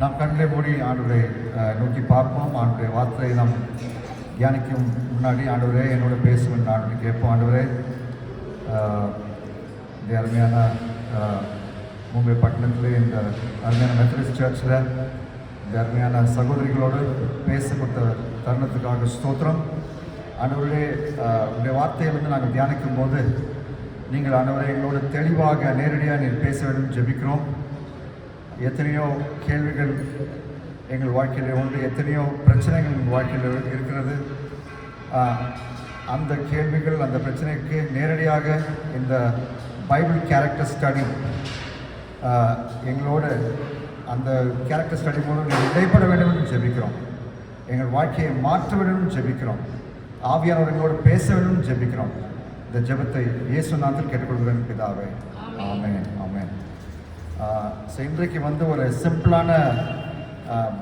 நாம் கண்களை மூடி ஆண்டவரை நோக்கி பார்ப்போம். ஆண்டவருடைய வார்த்தையை நாம் தியானிக்கும் முன்னாடி ஆண்டவரே என்னோட பேசுவேன் ஆண்டு கேட்போம். ஆண்டவரே இந்த அருமையான மும்பை பட்டணத்தில் இந்த அருமையான மெத்தடிஸ்ட் சர்ச்சில் இந்த அருமையான சகோதரிகளோடு பேச கொடுத்த தருணத்துக்காக ஸ்தோத்திரம். ஆண்டவரே உடைய வார்த்தையிலிருந்து நாங்கள் தியானிக்கும் போது நீங்கள் ஆண்டவரை எங்களோட தெளிவாக நேரடியாக நீர் பேச வேண்டும் ஜெபிக்கிறோம். எத்தனையோ கேள்விகள் எங்கள் வாழ்க்கையில் உண்டு, எத்தனையோ பிரச்சனைகள் எங்கள் வாழ்க்கையில் இருக்கிறது. அந்த கேள்விகள் அந்த பிரச்சனைக்கு நேரடியாக இந்த பைபிள் கேரக்டர் ஸ்டடி எங்களோட அந்த கேரக்டர் ஸ்டடி மூலம் நீங்கள் இடைப்பட வேண்டும் என்று ஜெபிக்கிறோம். எங்கள் வாழ்க்கையை மாற்ற வேண்டும் என்று ஜெபிக்கிறோம். ஆவியானவர் எங்களோடு பேச வேண்டும் என்று ஜெபிக்கிறோம். இந்த ஜெபத்தை இயேசு நாமத்தில் கேட்டுக்கொள்கிறேன் பிதாவே, ஆமென் ஆமென். ஸோ இன்றைக்கு ஒரு சிம்பிளான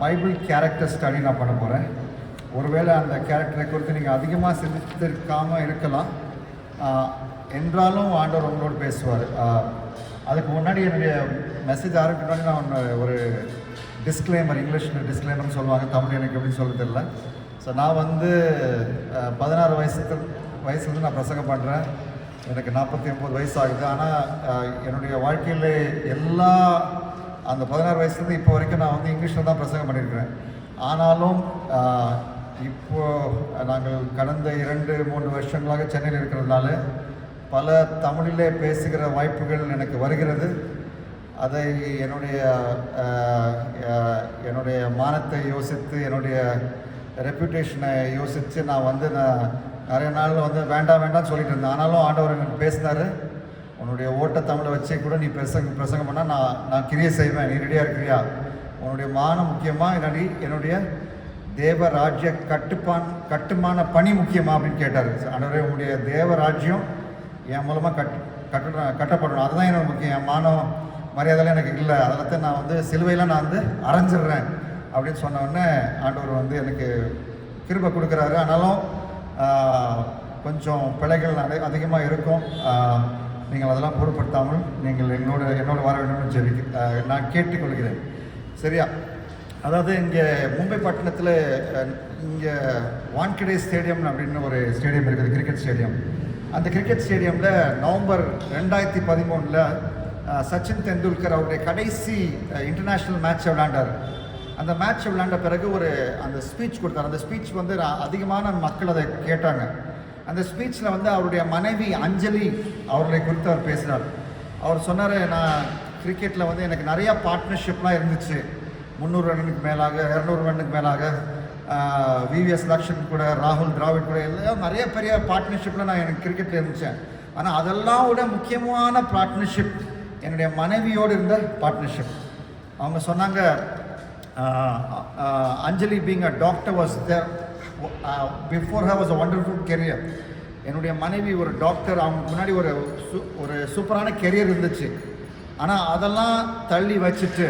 பைபிள் கேரக்டர் ஸ்டடி நான் பண்ண போகிறேன். ஒருவேளை அந்த கேரக்டரை குறித்து நீங்கள் அதிகமாக சிந்தித்திருக்காமல் இருக்கலாம், என்றாலும் ஆண்டவர் உங்களோடு பேசுவார். அதுக்கு முன்னாடி என்னுடைய மெசேஜ் ஆரம்பிக்க நான் ஒரு டிஸ்க்ளைமர், இங்கிலீஷில் டிஸ்க்ளைமர்னு சொல்லுவாங்க, தமிழ் எனக்கு எப்படின்னு சொல்ல தெரியல. ஸோ நான் 16 வயசுலேருந்து நான் பிரசங்கம் பண்ணுறேன். எனக்கு 49 வயசு ஆகுது. ஆனால் என்னுடைய வாழ்க்கையில் எல்லா அந்த 16 வயசுலேருந்து இப்போ வரைக்கும் நான் இங்கிலீஷில் தான் பிரசங்கம் பண்ணியிருக்கிறேன். ஆனாலும் இப்போது நாங்கள் கடந்த 2-3 வருஷங்களாக சென்னையில் இருக்கிறதுனால பல தமிழிலே பேசுகிற வாய்ப்புகள் எனக்கு வருகிறது. அதை என்னுடைய மானத்தை யோசித்து, என்னுடைய ரெப்யூட்டேஷனை யோசித்து நான் நிறைய நாள் வேண்டாம்னு சொல்லிட்டு இருந்தேன். ஆனாலும் ஆண்டவர் எனக்கு பேசினார், உன்னுடைய ஓட்ட தமிழை வச்சே கூட நீ பிரசங்கம் பண்ணால் நான் கிரியை செய்வேன், நீ ரெடியாக இருக்கிறியா? உன்னுடைய மானம் முக்கியமாக இல்லாட்டி என்னுடைய தேவராஜ்ய கட்டுமான பணி முக்கியமா அப்படின்னு கேட்டார். ஆண்டவரே, உன்னுடைய தேவராஜ்யம் என் மூலமாக கட்டப்படணும், அதுதான் எனக்கு முக்கியம். என் மானம் மரியாதைலாம் எனக்கு இல்லை, அதில் நான் சிலுவையில் நான் அரைஞ்சிடுறேன் அப்படின்னு சொன்ன உடனே ஆண்டவர் எனக்கு கிருபை கொடுக்குறாரு. ஆனாலும் கொஞ்சம் பிழைகள் அதிகமாக இருக்கும். நீங்கள் அதெல்லாம் பொருட்படுத்தாமல் நீங்கள் என்னோட வர வேண்டும்னு நான் கேட்டுக்கொள்கிறேன். சரியா? அதாவது இங்கே மும்பை பட்டணத்தில் இங்கே வான்கடே ஸ்டேடியம் அப்படின்னு ஒரு ஸ்டேடியம் இருக்குது, கிரிக்கெட் ஸ்டேடியம். அந்த கிரிக்கெட் ஸ்டேடியமில் நவம்பர் 2013 சச்சின் தெண்டுல்கர் அவருடைய கடைசி இன்டர்நேஷ்னல் மேட்சை விளையாண்டார். அந்த மேட்ச் விளையாண்ட பிறகு அந்த ஸ்பீச் கொடுத்தார். அந்த ஸ்பீச் அதிகமான மக்கள் அதை கேட்டாங்க. அந்த ஸ்பீச்சில் அவருடைய மனைவி அஞ்சலி அவர்களை குறித்து அவர் பேசினார். அவர் சொன்னார், நான் கிரிக்கெட்டில் எனக்கு நிறையா பார்ட்னர்ஷிப்லாம் இருந்துச்சு. 300 ரன்னுக்கு மேலாக, 200 ரன்னுக்கு மேலாக, விவிஎஸ் லக்ஷன் கூட, ராகுல் டிராவிட் கூட எல்லாம் நிறைய பெரிய பார்ட்னர்ஷிப்பில் எனக்கு கிரிக்கெட்டில் இருந்துச்சேன். ஆனால் அதெல்லாம் விட முக்கியமான பார்ட்னர்ஷிப் என்னுடைய மனைவியோடு இருந்த பார்ட்னர்ஷிப். அவங்க சொன்னாங்க, Anjali being a doctor was there before her was a wonderful career. என்னுடைய மனைவி ஒரு டாக்டர், அவங்க முன்னாடி ஒரு சூப்பரான கெரியர் இருந்துச்சு. ஆனால் அதெல்லாம் தள்ளி வச்சுட்டு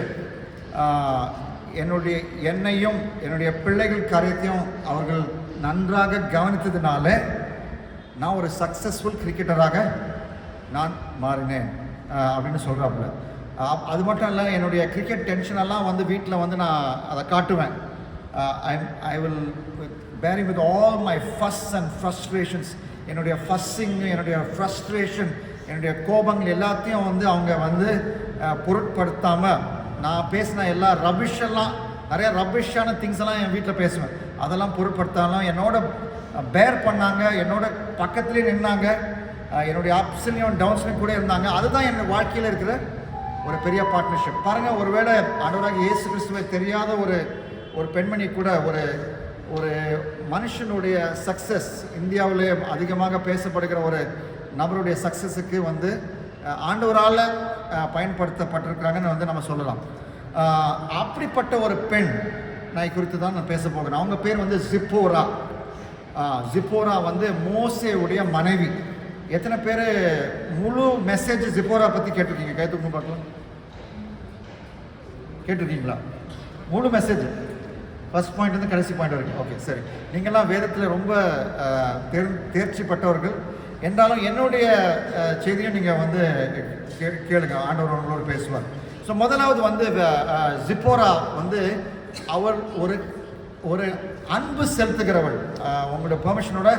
என்னையும் என்னுடைய பிள்ளைகள் காரியத்தையும் அவர்கள் நன்றாக கவனித்ததுனால நான் ஒரு சக்ஸஸ்ஃபுல் கிரிக்கெட்டராக நான் மாறினேன் அப்படின்னு சொல்கிறாப்புல. அது மட்டும் இல்லை, என்னுடைய கிரிக்கெட் டென்ஷனெல்லாம் வீட்டில் நான் அதை காட்டுவேன். I will bearing with all my fuss and frustrations. என்னுடைய ஃபஸ்ஸிங், என்னுடைய ஃப்ரஸ்ட்ரேஷன், என்னுடைய கோபங்கள் எல்லாத்தையும் அவங்க பொருட்படுத்தாமல் நான் பேசின எல்லா நிறைய ரபிஷான திங்ஸ் எல்லாம் என் வீட்டில் பேசுவேன். அதெல்லாம் பொருட்படுத்தாலும் என்னோட பேர் பண்ணாங்க, என்னோட பக்கத்துலேயே நின்னாங்க, என்னுடைய அப்ஸ்லையும் டவுன்ஸ்லையும் கூட இருந்தாங்க. அதுதான் என் வாழ்க்கையில் இருக்கிற ஒரு பெரிய பார்ட்னர்ஷிப். பாருங்கள், ஒருவேளை ஆண்டவராக இயேசு கிறிஸ்துவை தெரியாத ஒரு பெண்மணி கூட ஒரு மனுஷனுடைய சக்ஸஸ், இந்தியாவிலே அதிகமாக பேசப்படுகிற ஒரு நபருடைய சக்ஸஸுக்கு ஆண்டவரால் பயன்படுத்தப்பட்டிருக்கிறாங்கன்னு நம்ம சொல்லலாம். அப்படிப்பட்ட ஒரு பெண் நான் குறித்து தான் நான் பேச போகிறேன். அவங்க பேர் ஜிப்போரா. ஜிப்போரா மோசேவுடைய மனைவி. எத்தனை பேர் முழு மெசேஜ் ஜிப்போரா பற்றி கேட்டிருக்கீங்க? கை தூக்கி பார்க்கலாம். கேட்டிருக்கீங்களா? முழு மெசேஜ் ஃபர்ஸ்ட் பாயிண்ட் கடைசி பாயிண்ட் வரைக்கும். ஓகே, சரி. நீங்கள்லாம் வேதத்தில் ரொம்ப தேர்ச்சி பட்டவர்கள் என்றாலும் என்னுடைய செய்தியும் நீங்கள் கேளுங்க, ஆண்டவர் உங்களோடு பேசுவார். ஸோ முதலாவது வந்து ஜிப்போரா வந்து அவள் ஒரு ஒரு அன்பு செலுத்துகிறவள், உங்களுடைய பெர்மிஷனோட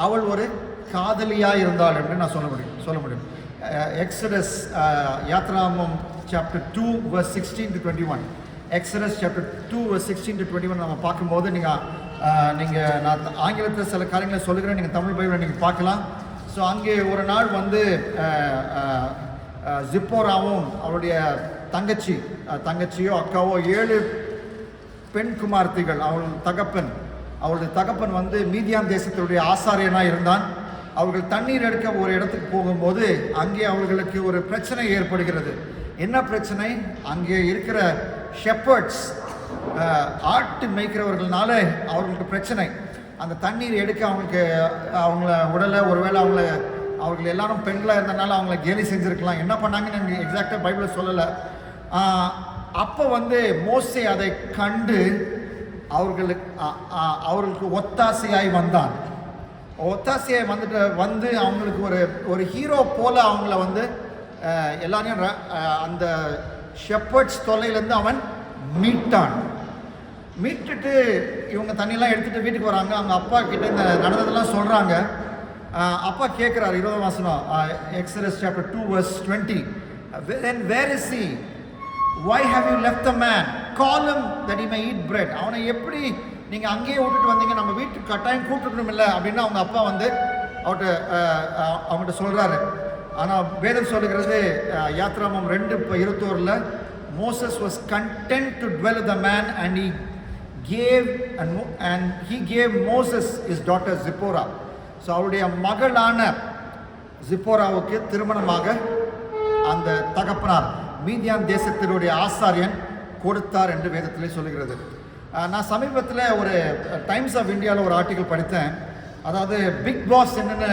அவள் ஒரு காதலியாக இருந்தாள் என்று நான் சொல்ல முடியும். எக்ஸடஸ் யாத்ராமம் chapter 2 verse 16 to 21. Exodus chapter 2 verse 16 to 21 நம்ம பார்க்கும்போது நீங்கள் நான் ஆங்கிலத்தில் சில காரியங்களை சொல்லுகிறேன், நீங்கள் தமிழ் பைபிளை நீங்கள் பார்க்கலாம். ஸோ அங்கே ஒரு நாள் வந்து ஜிப்போராவும் அவருடைய தங்கச்சியோ அக்காவோ 7 பெண் குமார்த்திகள், அவளுடைய தகப்பன் வந்து மீதியான் தேசத்தினுடைய ஆசாரியனாக இருந்தான். அவர்கள் தண்ணீர் எடுக்க ஒரு இடத்துக்கு போகும்போது அங்கே அவர்களுக்கு ஒரு பிரச்சனை ஏற்படுகிறது. என்ன பிரச்சனை? அங்கே இருக்கிற ஷெப்பர்ட்ஸ், ஆட்டு மேய்க்கிறவர்கள்னால அவர்களுக்கு பிரச்சனை. அந்த தண்ணீர் எடுக்க அவங்கள உடலை, ஒருவேளை அவர்கள் எல்லாரும் பெண்களாக இருந்தனால அவங்கள கேலி செஞ்சுருக்கலாம். என்ன பண்ணாங்கன்னு எனக்கு எக்ஸாக்டாக பைபிளில் சொல்லலை. அப்போ வந்து மோசே அதை கண்டு அவர்களுக்கு ஒத்தாசையாய் வந்தான். ஒத்தாசையாய் வந்து அவங்களுக்கு ஒரு ஹீரோ போல அவங்கள வந்து எல்லாரையும் அந்த ஷெப்பர்ட்ஸ் தொல்லையிலேருந்து அவன் மீட்டுட்டு இவங்க தண்ணியெல்லாம் எடுத்துகிட்டு வீட்டுக்கு வராங்க. அவங்க அப்பா கிட்ட இந்த நடந்ததெல்லாம் சொல்கிறாங்க. அப்பா கேட்குறாரு, 20 வசனம், Exodus chapter 2 verse 20. Then where is he? Why have you left the man? Call him that he may eat bread. அவனை எப்படி நீங்கள் அங்கேயே விட்டுட்டு வந்தீங்க, நம்ம வீட்டுக்கு கட்டாயம் கூப்பிட்டுக்கணும் இல்லை அப்படின்னு அவங்க அப்பா வந்து அவங்ககிட்ட சொல்கிறாரு. ஆனால் வேதம் சொல்லுகிறது யாத்ராமம் 2:21, Moses was content to dwell with the man and he gave Moses his daughter Zipporah. So அவருடைய மகளான ஜிப்போராவுக்கு திருமணமாக அந்த தகப்பனார் மீதியான் தேசத்தினுடைய ஆசாரியன் கொடுத்தார் என்று வேதத்திலே சொல்லுகிறது. நான் சமீபத்தில் ஒரு டைம்ஸ் ஆஃப் இந்தியாவில் ஒரு ஆர்டிக்கல் படித்தேன். அதாவது பிக் பாஸ் என்னென்ன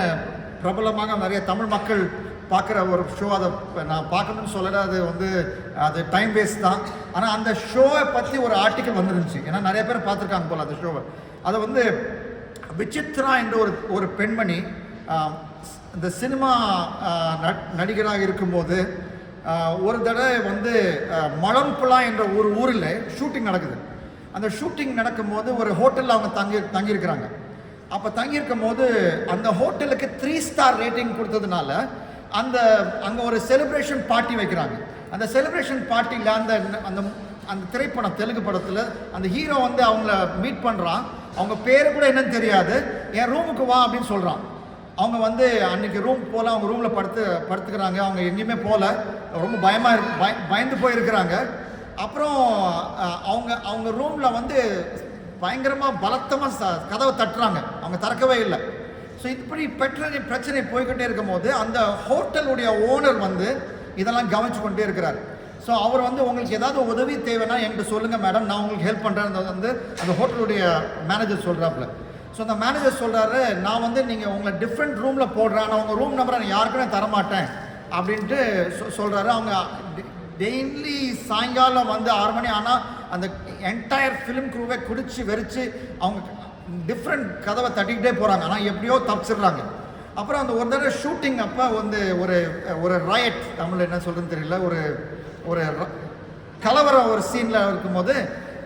பிரபலமாக நிறைய தமிழ் மக்கள் பார்க்குற ஒரு ஷோ, அதை நான் பார்க்கணும்னு சொல்லலை, அது டைம் வேஸ்ட் தான். ஆனால் அந்த ஷோவை பற்றி ஒரு ஆர்டிக்கல் வந்துருந்துச்சு. ஏன்னா நிறைய பேர் பார்த்துருக்காங்க போல் அந்த ஷோவை. அதை வந்து விசித்ரா என்ற ஒரு பெண்மணி இந்த சினிமா நடிகராக இருக்கும்போது ஒரு தடவை வந்து மலம்புலா என்ற ஒரு ஊரில் ஷூட்டிங் நடக்குது. அந்த ஷூட்டிங் நடக்கும்போது ஒரு ஹோட்டலில் அவங்க தங்கியிருக்கிறாங்க. அப்போ தங்கியிருக்கும் போது அந்த ஹோட்டலுக்கு 3 ஸ்டார் ரேட்டிங் கொடுத்ததுனால அங்கே ஒரு செலிப்ரேஷன் பார்ட்டி வைக்கிறாங்க. அந்த செலிப்ரேஷன் பார்ட்டியில் அந்த திரைப்படம், தெலுங்கு படத்தில் அந்த ஹீரோ வந்து அவங்கள மீட் பண்ணுறான். அவங்க பேர் கூட என்னன்னு தெரியாது. என் ரூமுக்கு வா அப்படின்னு சொல்கிறான். அவங்க வந்து அன்றைக்கி ரூம் போல் அவங்க ரூமில் படுத்துக்கிறாங்க. அவங்க எங்கேயுமே போகல, ரொம்ப பயந்து போயிருக்கிறாங்க. அப்புறம் அவங்க ரூமில் வந்து பயங்கரமாக பலத்தமாக கதவை தட்டுறாங்க. அவங்க திறக்கவே இல்லை. ஸோ இப்படி பிரச்சனை போய்கிட்டே இருக்கும் போது அந்த ஹோட்டலுடைய ஓனர் வந்து இதெல்லாம் கவனிச்சு கொண்டே இருக்கிறார். ஸோ அவர் வந்து உங்களுக்கு ஏதாவது உதவி தேவைன்னா என்கிட்ட சொல்லுங்கள் மேடம், நான் உங்களுக்கு ஹெல்ப் பண்ணுறேன் வந்து அந்த ஹோட்டலுடைய மேனேஜர் சொல்கிறாப்புல. ஸோ அந்த மேனேஜர் சொல்கிறாரு, நான் வந்து நீங்கள் உங்களை டிஃப்ரெண்ட் ரூமில் போடுறேன், ஆனால் உங்கள் ரூம் நம்பரை நான் யாருக்குமே தரமாட்டேன் அப்படின்ட்டு சொல்கிறாரு. அவங்க டெய்லி சாயங்காலம் வந்து 6 மணி ஆனால் அந்த என்டையர் ஃபிலிம் க்ரூவை குடிச்சு வெறிச்சு அவங்க டிஃப்ரெண்ட் கதவை தட்டிக்கிட்டே போகிறாங்க. ஆனால் எப்படியோ தப்பிச்சிடுறாங்க. அப்புறம் அந்த ஒரு தடவை ஷூட்டிங் அப்போ வந்து ஒரு ராயட், தமிழ் என்ன சொல்கிறதுன்னு தெரியல, ஒரு கலவரம் ஒரு சீனில் இருக்கும்போது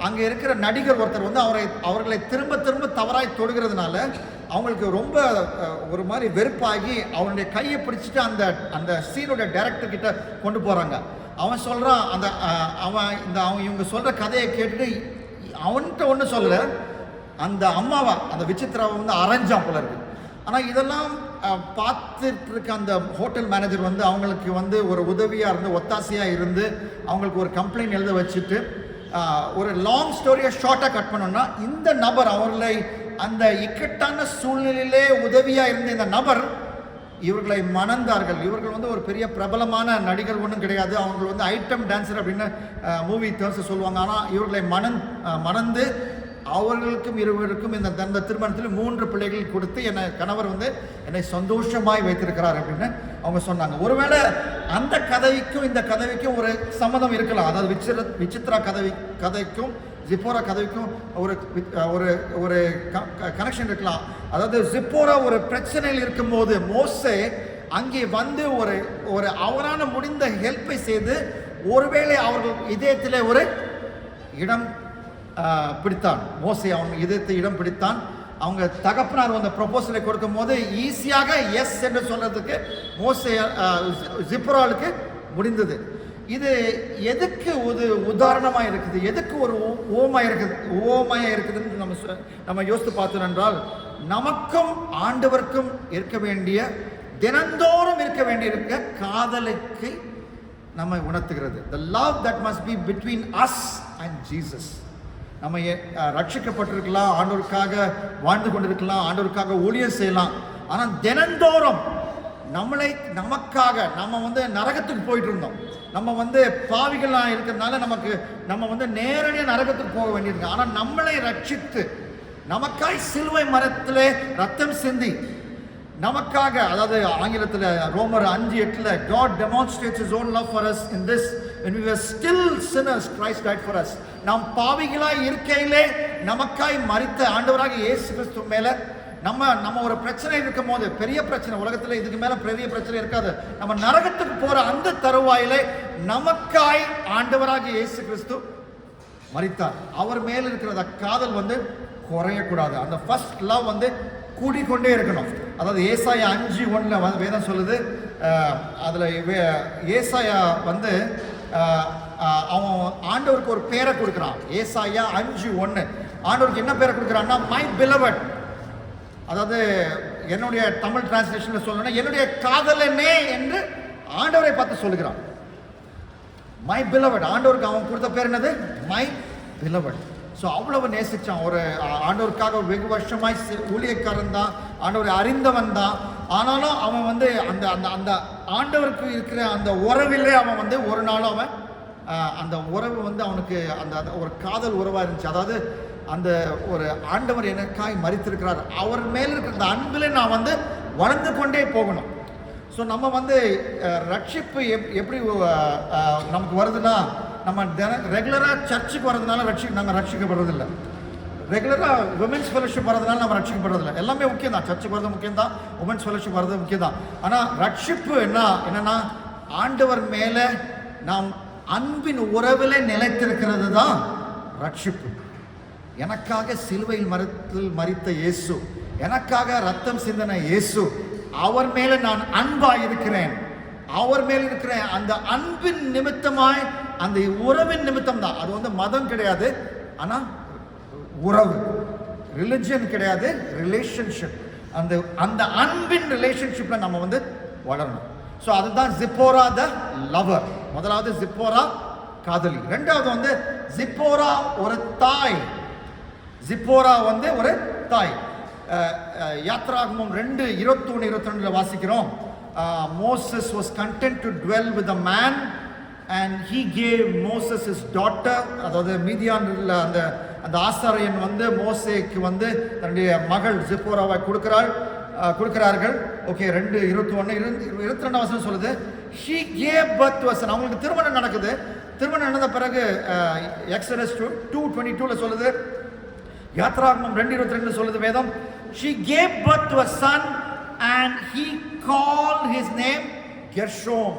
அங்கே இருக்கிற நடிகர் ஒருத்தர் வந்து அவர்களை திரும்ப திரும்ப தவறாய் தொடுகிறதுனால அவங்களுக்கு ரொம்ப ஒரு மாதிரி வெறுப்பாகி அவனுடைய கையை பிடிச்சிட்டு அந்த சீனுடைய டைரக்டர் கிட்ட கொண்டு போகிறாங்க. அவன் சொல்கிறான், அவன் இவங்க சொல்கிற கதையை கேட்டுட்டு அவன்கிட்ட ஒன்றும் சொல்லலை, அந்த அம்மாவை, அந்த விசித்ராவை வந்து அரைஞ்சான் போல இருக்கு. ஆனால் இதெல்லாம் பார்த்துட்டு இருக்க அந்த ஹோட்டல் மேனேஜர் வந்து அவங்களுக்கு வந்து ஒரு உதவியாக இருந்து ஒத்தாசையாக இருந்து அவங்களுக்கு ஒரு கம்ப்ளைண்ட் எழுத வச்சுட்டு, ஒரு லாங் ஸ்டோரியை ஷார்ட்டாக கட் பண்ணோம்னா, இந்த நபர் அவர்களை அந்த இக்கட்டான சூழ்நிலையிலே உதவியாக இருந்த இந்த நபர் இவர்களை மணந்தார்கள். இவர்கள் வந்து ஒரு பெரிய பிரபலமான நடிகர் ஒன்றும் கிடையாது. அவங்க வந்து ஐட்டம் டான்ஸர் அப்படின்னு மூவி தேர்ஸ் சொல்லுவாங்க. ஆனால் இவர்களை மணந்து அவர்களுக்கும் இருவருக்கும் இந்த திருமணத்தில் 3 பிள்ளைகள் கொடுத்து கணவர் வந்து என்னை சந்தோஷமாய் வைத்திருக்கிறார் அப்படின்னு அவங்க சொன்னாங்க. ஒருவேளை அந்த கதைக்கும் இந்த கதைக்கும் ஒரு சம்மதம் இருக்கலாம். அதாவது விசித்ரா கதைக்கும் ஜிப்போரா கதைக்கும் ஒரு கனெக்ஷன் இருக்கலாம். அதாவது ஜிப்போரா ஒரு பிரச்சனையில் இருக்கும்போது மோசே அங்கே வந்து ஒரு அவரான முடிந்த ஹெல்ப்பை செய்து ஒருவேளை அவர்கள் இதயத்திலே ஒரு இடம் பிடித்தான். மோசே அவன் இதயத்தை இடம் பிடித்தான். அவங்க தகப்பனார் அந்த ப்ரொபோசலை கொடுக்கும் போது ஈஸியாக எஸ் என்று சொல்றதுக்கு மோசே ஜிப்ராலுக்கு முடிந்தது. இது எதுக்கு ஒரு உதாரணமாக இருக்குது, எதுக்கு ஒரு ஓமையாக இருக்குதுன்னு நம்ம யோசித்து பார்த்தோம் என்றால், நமக்கும் ஆண்டவருக்கும் இருக்க வேண்டிய, தினந்தோறும் இருக்க வேண்டிய காதலுக்கு நம்ம உணர்த்துகிறது. The love that must be between us and Jesus. நம்ம ரட்சிக்கப்பட்டிருக்கலாம், ஆண்டவருக்காக வாழ்ந்து கொண்டிருக்கலாம், ஆண்டவருக்காக ஊழியம் செய்யலாம். ஆனால் தினந்தோறும் நமக்காக நம்ம நரகத்துக்கு போயிட்டு இருந்தோம். நம்ம பாவிகளாக இருக்கிறதுனால நம்ம நேரடியாக நரகத்துக்கு போக வேண்டியிருக்கு. ஆனால் நம்மளை ரட்சித்து நமக்காய் சிலுவை மரத்திலே ரத்தம் சிந்தி நமக்காக, அதாவது ஆங்கிலத்தில் ரோமர் 5:8 God demonstrates his own love for us in this, when we were still sinners Christ died for us. நாம் பாவிகளாய் இருக்கையிலே நமக்காய் மரித்த ஆண்டவராக இயேசு கிறிஸ்து மேல நம்ம ஒரு பிரச்சனை இருக்கும் போது, பெரிய பிரச்சனை உலகத்தில் இதுக்கு மேல பெரிய பிரச்சனை இருக்காது, நம்ம நரகத்துக்கு போற அந்த தருவாயிலே நமக்காய் ஆண்டவராக இயேசு கிறிஸ்து மரித்தார். அவர் மேல இருக்கிற காதல் குறையக்கூடாது. அந்த ஃபர்ஸ்ட் லவ் கூடிக்கொண்டே இருக்கணும். அதாவது ஏசாயா 5:1 வேதம் சொல்லுது. அதுல ஏசாயா அவன் ஆண்டவருக்கு ஒரு பேரை கொடுக்குறான். ஏசாயா 5:1 ஆண்டவருக்கு என்ன பேரை கொடுக்குறான்னா, மை பிலவட். அதாவது என்னுடைய தமிழ் டிரான்ஸ்லேஷன்ல சொல்லணும்னா, என்னுடைய காதலனே என்று ஆண்டவரை பார்த்து சொல்லுகிறான். My beloved. ஆண்டவருக்கு அவன் கொடுத்த பேர் என்னது? My beloved. ஸோ அவ்வளவு நேசிச்சான். ஒரு ஆண்டவருக்காக வெகு வருஷமாய் ஊழியக்காரன் தான், ஆண்டவரை அறிந்தவன் தான். ஆனாலும் அவன் அந்த அந்த அந்த ஆண்டவருக்கு இருக்கிற அந்த உறவிலே அவன் ஒரு நாளும் அவன் அந்த உறவு அவனுக்கு அந்த ஒரு காதல் உறவாக இருந்துச்சு. அதாவது அந்த ஒரு ஆண்டவர் எனக்காய் மரித்திருக்கிறார், அவர் மேல் இருக்கிற அந்த அன்பில் நான் வளர்ந்து கொண்டே போகணும். ஸோ நம்ம ரட்சிப்பு எப்படி நமக்கு வருதுன்னா, நம்ம ரெகுலராக சர்ச்சுக்கு வர்றதுனால நாங்கள் ரட்சிக்கப்படுறதில்லை. ரெகுலராக விமென்ஸ் ஃபெலோஷிப் வர்றதுனால நம்ம ரட்சிக்கப்படுறதில்லை. எல்லாமே முக்கியம் தான், சர்ச்சுக்கு வர்றது முக்கியம் தான், உமன்ஸ் ஃபெலோஷிப் வர்றது முக்கியம் தான். ஆனால் ரட்சிப்பு என்னன்னா, ஆண்டவர் மேலே நாம் அன்பின் உறவில் நிலைத்திருக்கிறது தான் ரட்சிப்பு. எனக்காக சிலுவையில் மரித்த இயேசு, எனக்காக ரத்தம் சிந்தின இயேசு, அவர் மேலே நான் அன்பாக இருக்கிறேன். அவர் மேல் இருக்கிற அந்த அன்பின் நிமித்தமாய், அந்த உறவின் நிமித்தம் தான். அது மதம் கிடையாது, ஆனால் உறவு. ரிலிஜன் கிடையாது, ரிலேஷன்ஷிப். அந்த அன்பின் ரிலேஷன்ஷிப்ல நம்ம வளரணும். ஸோ அதுதான் ஜிப்போரா த லவர். முதலாவது ஜிப்போரா காதலி. ரெண்டாவது ஜிப்போரா ஒரு தாய். ஜிப்போரா ஒரு தாய். யாத்ராகமம் 2:21-22 வாசிக்கிறோம். Moses was content to dwell with a man and he gave Moses his daughter. அதாவது மீதியான்ல அந்த ஆசாரியன் மோசேக்கு தன்னுடைய மகள் ஜிப்போராவை கொடுக்கிறார்கள். ஓகே, 2:21-22 வசனம் சொல்லுது, she gave birth to a son. அவங்களுக்கு திருமணம் நடக்குது. திருமணம் நடந்த பிறகு எக்ஸடஸ் 2:22 சொல்லுது, யாத்ராகமம் 2:22 சொல்லுது வேதம், she gave birth to a son and he called his name Gershom,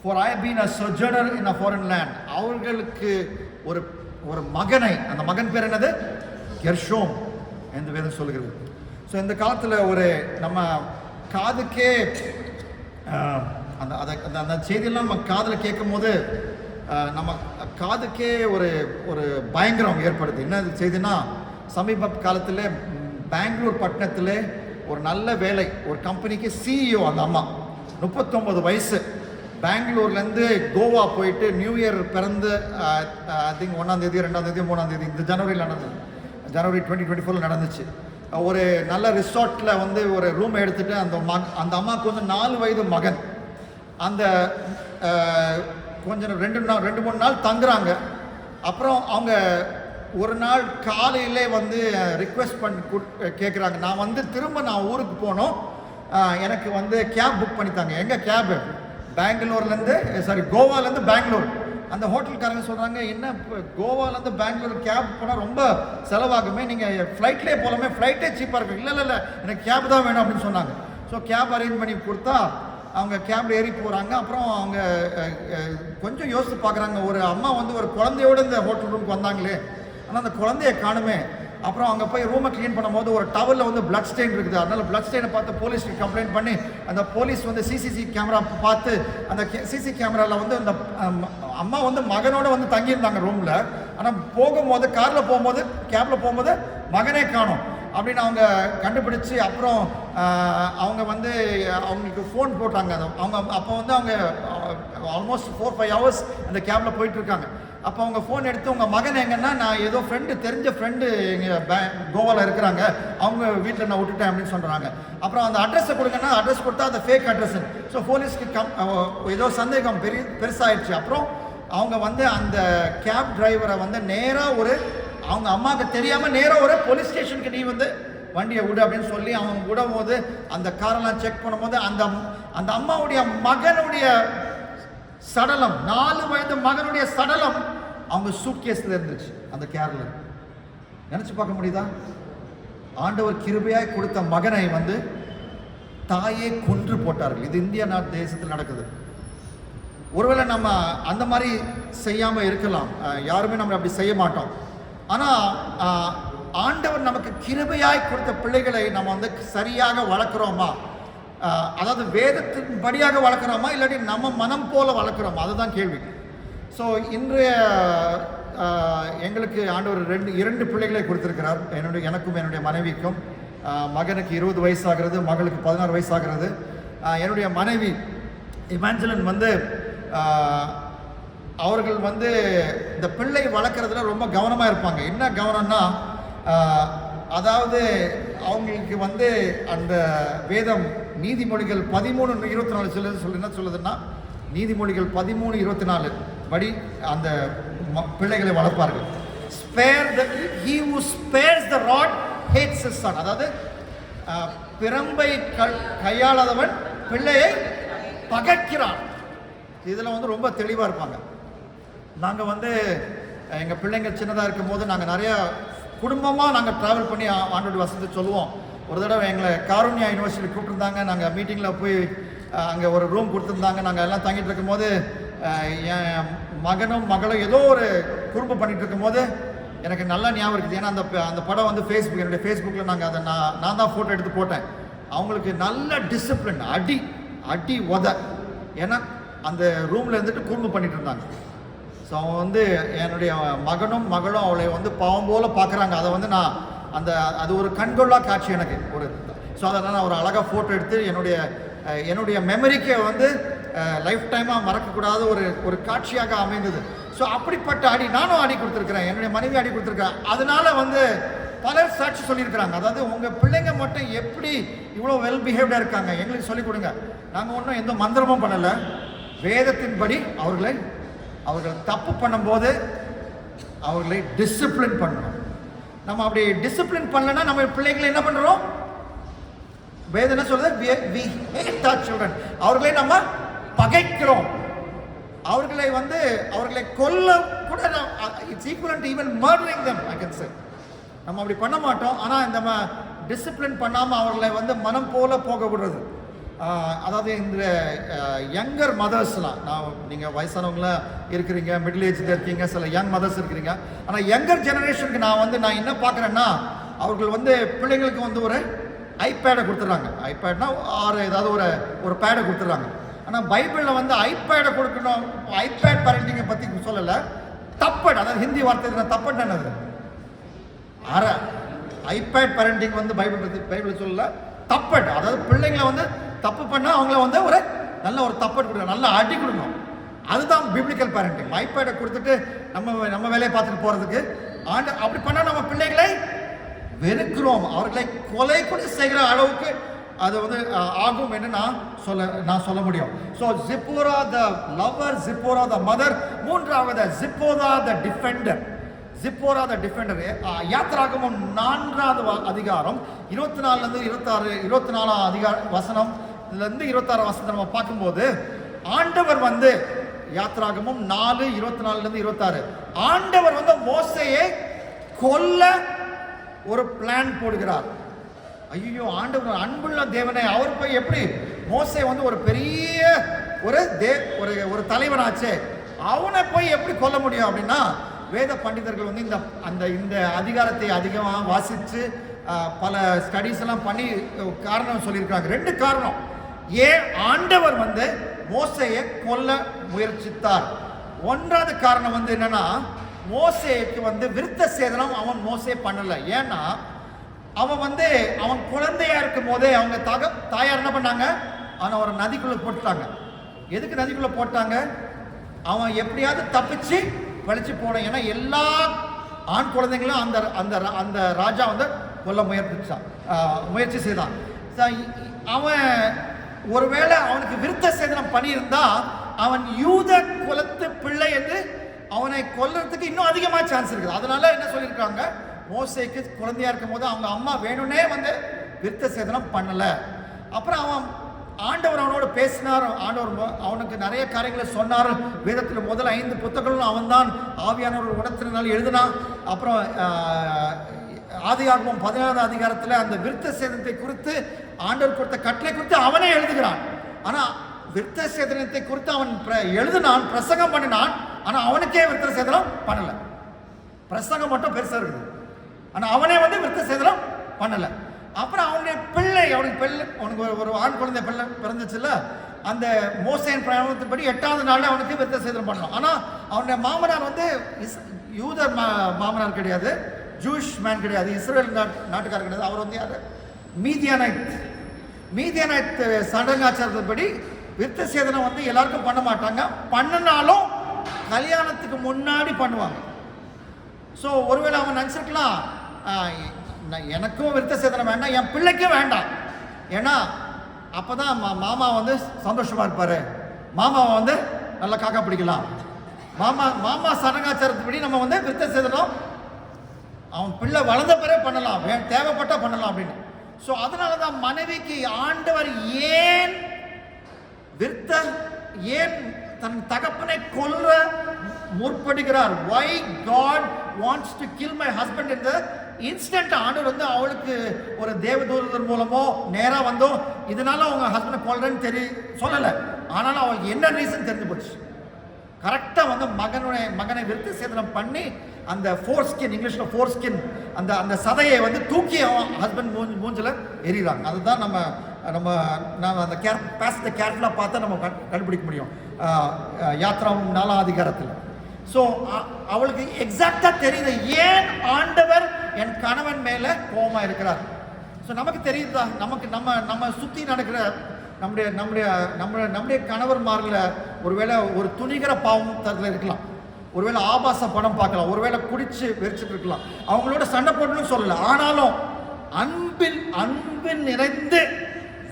for I have been a sojourner in a foreign land. அவர்களுக்கு ஒரு மகனை, அந்த மகன் பேர் என்னது? கெர்ஷோம் என்று வேதம் சொல்லுகிறது. ஸோ இந்த காலத்தில் நம்ம காதுக்கே அந்த செய்தியெல்லாம் நம்ம காதில் கேட்கும் போது நம்ம காதுக்கே ஒரு பயங்கரம் ஏற்படுது. என்ன செய்தின்னா, சமீப காலத்தில் பெங்களூர் பட்டணத்தில் ஒரு நல்ல வேலை, ஒரு கம்பெனிக்கு சிஇஓ. அந்த அம்மா 39 வயசு, பெங்களூர்லேருந்து கோவா போயிட்டு நியூ இயர் பிறந்து ஐ திங்க் 1ஆம் தேதி 2ஆம் தேதி 3ஆம் தேதி இந்த ஜனவரியில் நடந்தது. ஜனவரி 2024 நடந்துச்சு. ஒரு நல்ல ரிசார்ட்டில் ஒரு ரூம் எடுத்துகிட்டு அந்த அம்மாவுக்கு 4 வயது மகன். அந்த கொஞ்சம் 2-3 நாள் தங்குறாங்க. அப்புறம் அவங்க ஒரு நாள் காலையிலே ரிக்வெஸ்ட் பண்ணி கேட்குறாங்க, நான் திரும்ப நான் ஊருக்கு போகணும், எனக்கு கேப் புக் பண்ணித்தாங்க. எங்கே கேபு? பெங்களூர்லேருந்து கோவாலேருந்து பெங்களூர். அந்த ஹோட்டல்காரங்க சொல்கிறாங்க, என்ன கோவாலேருந்து பெங்களூர் கேப் போனால் ரொம்ப செலவாகுமே, நீங்கள் ஃப்ளைட்லேயே போகலாமே, ஃப்ளைட்டே சீப்பாக இருக்கும். இல்லை எனக்கு கேப் தான் வேணும் அப்படின்னு சொன்னாங்க. ஸோ கேப் அரேஞ்ச் பண்ணி கொடுத்தா அவங்க கேப்ல ஏறி போகிறாங்க. அப்புறம் அவங்க கொஞ்சம் யோசித்து பார்க்குறாங்க, ஒரு அம்மா வந்து ஒரு குழந்தையோடு இந்த ஹோட்டல் ரூமுக்கு வந்தாங்களே, ஆனால் அந்த குழந்தைய காணுமே. அப்புறம் அங்கே போய் ரூமை க்ளீன் பண்ணும்போது ஒரு டவலில் வந்து பிளட் ஸ்டெயின் இருக்குது. அதனால் பிளட் ஸ்டெயினை பார்த்து போலீஸ்க்கு கம்ப்ளைண்ட் பண்ணி அந்த போலீஸ் வந்து சிசிசி கேமரா பார்த்து அந்த சிசி கேமராவில் வந்து அந்த அம்மா வந்து மகனோட வந்து தங்கியிருந்தாங்க ரூமில். ஆனால் போகும்போது காரில் போகும்போது கேபில் போகும்போது மகனே காணும் அப்படின்னு அவங்க கண்டுபிடிச்சி அப்புறம் அவங்க வந்து அவங்களுக்கு ஃபோன் போட்டாங்க. அவங்க அப்போ வந்து அவங்க ஆல்மோஸ்ட் 4-5 hours அந்த கேபில் போயிட்டுருக்காங்க. அப்போ அவங்க ஃபோன் எடுத்து உங்கள் மகன் எங்கன்னா, நான் ஏதோ தெரிஞ்ச ஃப்ரெண்டு எங்கள் கோவாவில் இருக்கிறாங்க, அவங்க வீட்டில் நான் விட்டுட்டேன் அப்படின்னு சொல்கிறாங்க. அப்புறம் அந்த அட்ரஸை கொடுங்கன்னா அட்ரஸ் கொடுத்தா அந்த ஃபேக் அட்ரஸ். ஸோ போலீஸ்க்கு ஏதோ சந்தேகம் பெருசாகிடுச்சு. அப்புறம் அவங்க வந்து அந்த கேப் டிரைவரை வந்து நேராக அவங்க அம்மாவுக்கு தெரியாமல் நேராக ஒரு போலீஸ் ஸ்டேஷனுக்கு நீ வந்து வண்டியை விடு அப்படின்னு சொல்லி அவங்க விடும் போது அந்த காரெல்லாம் செக் பண்ணும்போது அந்த அம்மாவுடைய மகனுடைய சடலம், 4 வயது மகனுடைய சடலம் அவங்க சூட்கேஸ்ல இருந்துச்சு அந்த கேர்ல. நினைச்சு பார்க்க முடியுதா? ஆண்டவர் கிருபையாய் கொடுத்த மகனை வந்து தாயே கொன்று போட்டார்கள். இது இந்திய நாட்டு தேசத்தில் நடக்குது. ஒருவேளை நம்ம அந்த மாதிரி செய்யாமல் இருக்கலாம், யாருமே நம்ம அப்படி செய்ய மாட்டோம். ஆனால் ஆண்டவர் நமக்கு கிருபையாய் கொடுத்த பிள்ளைகளை நம்ம வந்து சரியாக வளர்க்குறோமா, அதாவது வேதத்தின் படியாக வளர்க்குறோமா, இல்லாட்டி நம்ம மனம் போல வளர்க்குறோமா, அதுதான் கேள்வி. ஸோ இன்றைய எங்களுக்கு ஆண்டவர் 2 பிள்ளைகளை கொடுத்துருக்கிறார். எனக்கும் என்னுடைய மனைவிக்கும். மகனுக்கு 20 வயசு ஆகிறது, மகளுக்கு 16 வயசு ஆகிறது. என்னுடைய மனைவி இமாஞ்சலின் வந்து அவர்கள் வந்து இந்த பிள்ளை வளர்க்குறதுல ரொம்ப கவனமாக இருப்பாங்க. என்ன கவனம்னா, அதாவது அவங்களுக்கு வந்து அந்த வேதம் நீதிமொழிகள் 13:24 என்ன சொல்லுதுன்னா, நீதிமொழிகள் 13:24 படி அந்த பிள்ளைகளை வளர்ப்பார்கள். He who spares the rod hates his son. அதாவது பிரம்பை கையாளாதவன் பிள்ளையை பகைக்கிறான். இதில் வந்து ரொம்ப தெளிவாக இருப்பாங்க. நாங்கள் வந்து எங்கள் பிள்ளைங்க சின்னதாக இருக்கும் போது நாங்கள் நிறையா குடும்பமாக நாங்கள் ட்ராவல் பண்ணி ஆண்டோட வசதி சொல்லுவோம். ஒரு தடவை எங்களை காருண்யா யூனிவர்சிட்டி கூப்பிட்டுருந்தாங்க. நாங்கள் மீட்டிங்கில் போய் அங்கே ஒரு ரூம் கொடுத்துருந்தாங்க. நாங்கள் எல்லாம் தங்கிட்டு இருக்கும்போது என் மகனும் மகளும் ஏதோ ஒரு குறும்பு பண்ணிகிட்டு இருக்கும்போது எனக்கு நல்லா ஞாபகம் இருக்குது. ஏன்னா அந்த படம் வந்து என்னுடைய ஃபேஸ்புக்கில் நாங்கள் அதை நான் தான் ஃபோட்டோ எடுத்து போட்டேன். அவங்களுக்கு நல்ல டிசிப்ளின், அடி உத. ஏன்னா அந்த ரூமில் இருந்துட்டு குறும்பு பண்ணிட்டு இருந்தாங்க. ஸோ அவன் வந்து என்னுடைய மகனும் மகளும் அவளை வந்து பாவம் போல பார்க்குறாங்க. அதை வந்து நான் அது ஒரு கண்கொள்ளா காட்சி எனக்கு ஸோ அதை நான் ஒரு அழகாக ஃபோட்டோ எடுத்து என்னுடைய மெமரிக்கு வந்து லைஃப் டைமாக மறக்கக்கூடாத ஒரு காட்சியாக அமைந்தது. ஸோ அப்படிப்பட்ட நானும் ஆடி கொடுத்துருக்குறேன், என்னுடைய மனைவி ஆடி கொடுத்துருக்கேன். அதனால வந்து பலர் சாட்சி சொல்லியிருக்கிறாங்க. அதாவது உங்கள் பிள்ளைங்க மட்டும் எப்படி இவ்வளோ வெல் பிஹேவ்டாக இருக்காங்க, எங்களுக்கு சொல்லிக் கொடுங்க. நாங்கள் ஒன்றும் எந்த மந்திரமும் பண்ணலை. வேதத்தின்படி அவர்கள் தப்பு பண்ணும்போது அவர்களை டிசிப்ளின் பண்ணணும். நம்ம அப்படி டிசிப்ளின் பண்ணலன்னா நம்ம பிள்ளைங்களை என்ன பண்ணுறோம்? வேதம் என்ன சொல்றது? we hate our children. அவர்களை நம்ம பகைக்கிறோம். அவர்களை கொல்ல கூட it's equivalent to even murdering them, I can say. நம்ம அப்படி பண்ண மாட்டோம். ஆனால் இந்த டிசிப்ளின் பண்ணாமல் அவர்களை வந்து மனம் போல போக விடுறது. அதாவது இந்த யங்கர் மதர்ஸ்லாம், நீங்கள் வயசானவங்களாம் இருக்கிறீங்க, மிடில் ஏஜில் இருக்கீங்க, சில யங் மதர்ஸ் இருக்கிறீங்க. ஆனால் யங்கர் ஜெனரேஷனுக்கு நான் என்ன பார்க்குறேன்னா, அவர்கள் வந்து பிள்ளைங்களுக்கு வந்து ஒரு ஐபேடை கொடுத்துட்றாங்க. ஐபேட்னா ஏதாவது ஒரு பேடை கொடுத்துட்றாங்க. ஆனால் பைபிளில் வந்து ஐபேடை கொடுக்கணும், ஐபேட் பேரண்டிங்கை பற்றி சொல்லலை. தப்பட், அதாவது ஹிந்தி வார்த்தை தப்பட் என்னது? ஐபேட் பேரண்டிங் வந்து பைபிள் சொல்லலை. தப்பட், அதாவது பிள்ளைங்களை வந்து தப்பு பண்ணால் அவங்கள வந்து ஒரு தப்பட் கொடுக்கணும், நல்ல அடி கொடுக்கணும். அதுதான் பிப்ளிக்கல் பேரண்டிங். ஐபேடை கொடுத்துட்டு நம்ம வேலையை பார்த்துட்டு போகிறதுக்கு அப்படி பண்ணால் நம்ம பிள்ளைகளை வெறுக்கிறோம், அவர்களை கொலை கூட செய்கிற அளவுக்கு அது வந்து ஆகும் என்று நான் சொல்ல முடியும். So ஜிப்போரா the lower, ஜிப்போரா the mother. மூன்றாவது ஜிப்போரா த டிஃபெண்டர். ஜிப்போரா த டிஃபெண்டர். யாத்திராகமம் 4வது அதிகாரம் 24 வசனம்லேருந்து 26 வசனம் நம்ம பார்க்கும்போது ஆண்டவர் வந்து யாத்திராகமம் 4:24-26 ஆண்டவர் வந்து மோசேயை கொல்ல ஒரு பிளான் போடுகிறார். ஐயோ, ஆண்டவர் அன்புள்ள தேவனை, அவர் போய் எப்படி மோசே வந்து ஒரு பெரிய ஒரு தலைவனாச்சே, அவனை போய் எப்படி கொல்ல முடியும் அப்படின்னா, வேத பண்டிதர்கள் வந்து இந்த அதிகாரத்தை அதிகமாக வாசித்து பல ஸ்டடீஸ் எல்லாம் பண்ணி காரணம் சொல்லியிருக்காங்க. 2 காரணம் ஏன் ஆண்டவர் வந்து மோசேயை கொல்ல முயற்சித்தார். 1வது காரணம் வந்து என்னன்னா, மோசேக்கு வந்து விருத்த சேதனம் மோசே பண்ணல. ஏன்னா அவன் குழந்தையா இருக்கும் போதே அவங்க தாயார் என்ன பண்ணாங்க, அவனை நதிக்குள்ள போட்டுட்டாங்க. எதுக்கு நதிக்குள்ள போட்டாங்க? அவன் எப்படியாவது தப்பிச்சு வலிச்சு போனான். ஏன்னா எல்லா ஆண் குழந்தைங்களும் அந்த ராஜா வந்து கொல்ல முயற்சி செய்தான். அவன் ஒருவேளை அவனுக்கு விருத்த சேதனம் பண்ணியிருந்தா அவன் யூத குலத்து பிள்ளை என்று அவனை கொல்றதுக்கு இன்னும் அதிகமாக சான்ஸ் இருக்குது. அதனால என்ன சொல்லியிருக்காங்க, மோசேக்கு குழந்தையா இருக்கும் போது அவங்க அம்மா வேணும்னே வந்து விருத்த சேதனம் பண்ணல. அப்புறம் ஆண்டவர் அவனோடு பேசினார். ஆண்டவர் அவனுக்கு நிறைய காரியங்களை சொன்னார். வேதத்தில் முதல் 5 புத்தகங்களும் அவன்தான் ஆவியானவர் உணர்த்தினால் எழுதினான். அப்புறம் ஆதியாகமம் 17வது அதிகாரத்தில் அந்த விருத்த சேதனத்தை குறித்து ஆண்டவர் கொடுத்த கட்டளை குறித்து அவனே எழுதுகிறான். ஆனால் விருத்த சேதனத்தை குறித்து அவன் எழுதினான், பிரசங்கம் பண்ணினான். ஆனால் அவனுக்கே விருத்த சேதனம் பண்ணல. பிரசங்கம் மட்டும் பெருசாக இருக்குது, ஆனால் அவனே வந்து விருத்த சேதனம் பண்ணலை. அப்புறம் அவனுடைய அவனுக்கு ஒரு ஆண் குழந்தை பிள்ளை பிறந்துச்சுல்ல, அந்த மோசேயின் பிரயாணத்தின்படி 8வது நாள் அவனுக்கு விருத்த சேதனம் பண்ணணும். ஆனால் அவனுடைய மாமனார் வந்து யூத மாமனார் கிடையாது, ஜூஷ் மேன் கிடையாது, இஸ்ரேல் நாட்டுக்காரர் கிடையாது. அவர் வந்து யார்? மீதியானைட் சடங்காச்சாரத்தின்படி விருத்த சேதனம் வந்து எல்லாருக்கும் பண்ண மாட்டாங்க. பண்ணினாலும் கல்யாணத்துக்கு முன்னாடி பண்ணுவாங்க. ஸோ ஒருவேளை அவன் நினச்சிருக்கலாம், எனக்கும் விருத்த சேதனம் வேண்டாம், என் பிள்ளைக்கும் வேண்டாம். ஏன்னா அப்போ தான் மாமா வந்து சந்தோஷமாக இருப்பார், மாமாவை வந்து நல்லா காக்கா பிடிக்கலாம். மாமா சடங்காச்சாரத்துப்படி நம்ம வந்து விருத்த சேதனம் அவன் பிள்ளை வளர்ந்த பிறகு பண்ணலாம், தேவைப்பட்டா பண்ணலாம் அப்படின்னு. ஸோ அதனால தான் மனைவிக்கு ஆண்டவர் ஏன் தன் தகப்பனை கொல்ல முற்படுகிறார். Why God wants to kill my husband in the instant. ஆண்டவர் வந்து அவளுக்கு ஒரு தேவதூதர் மூலமோ நேராக வந்தோ இதனால அவங்க ஹஸ்பண்டை கொல்றேன்னு சொல்லலை. ஆனாலும் அவளுக்கு என்ன ரீசன் தெரிஞ்சு போச்சு. கரெக்டாக வந்து மகனை விருத்த சேதனம் பண்ணி அந்த ஃபோர்ஸ்கின், இங்கிலீஷில் ஃபோர்ஸ்கின், அந்த சதையை வந்து தூக்கி அவன் ஹஸ்பண்ட் மூஞ்சில் எறிகிறாங்க. அதுதான் நம்ம அந்த பேசத்தை கேர்ஃபுல்லாக பார்த்தா நம்ம கண்டுபிடிக்க முடியும் யாத்ராவும் 4ஆம் அதிகாரத்தில். ஸோ அவளுக்கு எக்ஸாக்டாக தெரியுது ஏன் ஆண்டவர் என் கணவன் மேலே கோபமாக இருக்கிறார். ஸோ நமக்கு தெரியுதா, நம்ம சுற்றி நடக்கிற நம்முடைய கணவர்மார்களை ஒருவேளை ஒரு துணிகர பாவம் தரத்தில் இருக்கலாம், ஒருவேளை ஆபாச படம் பார்க்கலாம், ஒருவேளை குடிச்சு வெறிச்சிட்டு இருக்கலாம், அவங்களோட சண்டை போடணும்னு சொல்லலை. ஆனாலும் அன்பில் நிறைந்து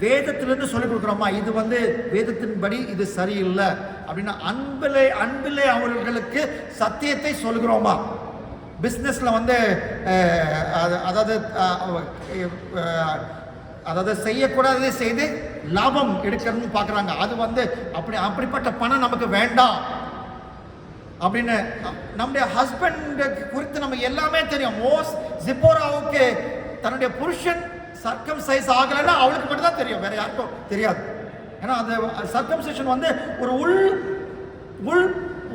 வேதத்திலிருந்து சொல்லிக் கொடுக்குறோமா, இது வந்து வேதத்தின்படி இது சரியில்லை அப்படின்னா அன்பிலே அவர்களுக்கு சத்தியத்தை சொல்லுகிறோமா. பிஸ்னஸில் வந்து அதாவது செய்யக்கூடாததை செய்து லாபம் எடுக்கிறதுன்னு பார்க்குறாங்க. அது வந்து அப்படிப்பட்ட பணம் நமக்கு வேண்டாம் அப்படின்னு. நம்முடைய ஹஸ்பண்ட் குறித்து நம்ம எல்லாமே தெரியும். ஜிப்போராவுக்கு தன்னுடைய புருஷன் சர்க்கம்சைஸ் ஆகலைன்னா அவளுக்கு மட்டும் தான் தெரியும், வேற யாருக்கும் தெரியாது. ஏன்னா அந்த சர்க்கம்சேஷன் வந்து ஒரு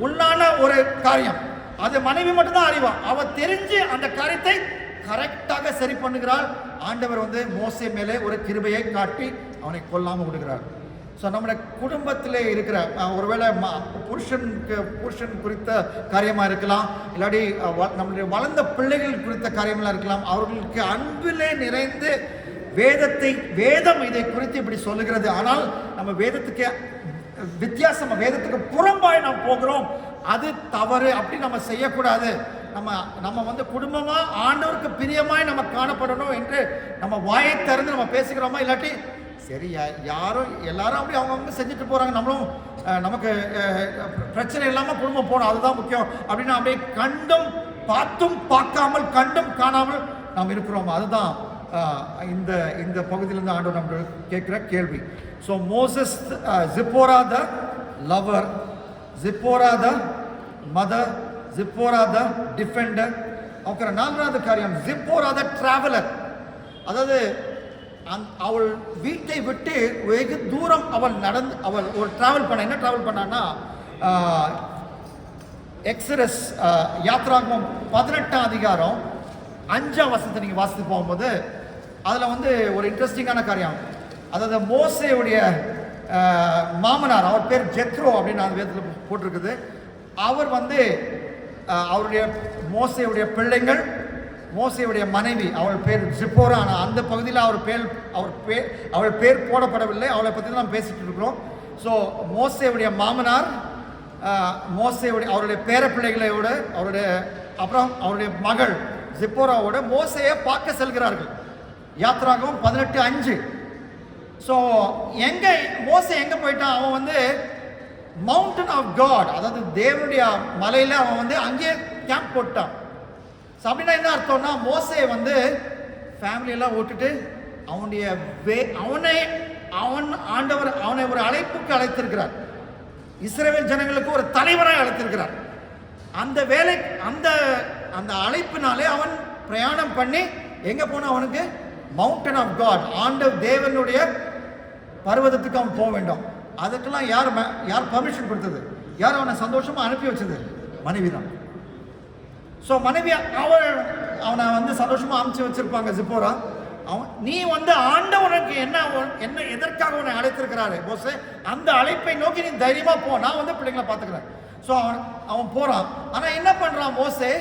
உள்ளான ஒரு காரியம், அது மனைவி மட்டும்தான் அறிவா. அவ தெரிஞ்சு அந்த காரியத்தை கரெக்டாக சரி பண்ணுகிறாள். ஆண்டவர் வந்து மோசே மேலே ஒரு கிருபையை காட்டி அவனை கொல்லாமல் விடுகிறார். ஸோ நம்முடைய குடும்பத்திலே இருக்கிற ஒருவேளை புருஷன் குறித்த காரியமாக இருக்கலாம், இல்லாட்டி நம்முடைய வளர்ந்த பிள்ளைகள் குறித்த காரியமாக இருக்கலாம். அவர்களுக்கு அன்பிலே நிறைந்து வேதம் இதை குறித்து இப்படி சொல்லுகிறது. ஆனால் நம்ம வேதத்துக்கு வித்தியாசம், வேதத்துக்கு புறம்பாய் நாம் போகிறோம், அது தவறு, அப்படி நம்ம செய்யக்கூடாது. நம்ம வந்து குடும்பமா ஆண்டவருக்கு பிரியமாய் நம்ம காணப்படணும் என்று நம்ம வாயை திறந்து நம்ம பேசுகிறோமா, இல்லாட்டி சரி எல்லாரும் அப்படி அவங்கவுங்க செஞ்சுட்டு போறாங்க, நம்மளும் நமக்கு பிரச்சனை இல்லாமல் குடும்பம் போகணும், அதுதான் முக்கியம் அப்படின்னு அப்படியே கண்டும் பார்த்தும் பார்க்காமல் கண்டும் காணாமல் நாம் இருக்கிறோம். அதுதான் இந்த பகுதியிலிருந்து ஆண்டவர் நம்ம கேட்குற கேள்வி. So Moses, ஜிப்போரா the lower, ஜிப்போரா the mother, ஜிப்போரா the Defender. அப்புறம் 4வது காரியம் ஜிப்போரா த டிராவலர். அதாவது அவள் வீட்டை விட்டு வெகு தூரம் அவள் ஒரு டிராவல் பண்ண. என்ன டிராவல் பண்ணான்னா, எக்ஸரஸ் யாத்ராகமம் 18ஆம் அதிகாரம் 5ஆம் வசனத்தை நீங்கள் வாசித்து போகும்போது அதில் வந்து ஒரு இன்ட்ரெஸ்டிங்கான காரியம். அதாவது மோசேயுடைய மாமனார், அவர் பேர் ஜெத்ரோ அப்படின்னு அந்த வேதத்தில் போட்டிருக்குது. அவர் வந்து அவருடைய மோசேயுடைய பிள்ளைங்கள், மோசேயுடைய மனைவி, அவள் பேர் ஜிப்போரா. ஆனால் அந்த பகுதியில் அவள் பேர் போடப்படவில்லை. அவளை பற்றி தான் நம்ம பேசிட்டு இருக்கிறோம். ஸோ மோசேயுடைய மாமனார், அவருடைய பேர பிள்ளைகளோடு அப்புறம் அவருடைய மகள் ஜிப்போராவோட மோசையை பார்க்க செல்கிறார்கள். யாத்ராகமம் 18:5. ஸோ மோசே எங்கே போயிட்டான்? அவன் வந்து மவுண்டன் ஆஃப் காட், அதாவது தேவனுடைய மலையில் அவன் வந்து அங்கேயே கேம்ப் போட்டான். ஸோ அப்படின்னா என்ன அர்த்தம்னா, மோசே வந்து ஃபேமிலியெல்லாம் விட்டுட்டு ஆண்டவர் அவனை ஒரு அழைப்புக்கு அழைத்திருக்கிறார். இஸ்ரவேல் ஜனங்களுக்கு ஒரு தலைவராக அழைத்திருக்கிறார். அந்த வேலை அந்த அழைப்பினாலே அவன் பிரயாணம் பண்ணி எங்கே போனா, அவனுக்கு மவுண்டன் ஆஃப் காட், ஆண்டவர் தேவனுடைய பர்வதத்துக்கு அவன் போக வேண்டும். அதுக்கெல்லாம் யார் பர்மிஷன் கொடுத்தது? யார் அவனை சந்தோஷமா அனுப்பி வச்சது? மனைவி தான். ஸோ மனைவி அவனை வந்து சந்தோஷமா அனுப்பிச்சு வச்சிருப்பாங்க. ஜிப்போரா, நீ வந்து ஆண்டவனுக்கு என்ன எதற்காக உன்னை அழைத்திருக்கிறாரு மோசே, அந்த அழைப்பை நோக்கி நீ தைரியமா போ, நான் வந்து பிள்ளைங்களை பார்த்துக்கிறேன். ஸோ அவன் போறான். ஆனா என்ன பண்றான் மோசே?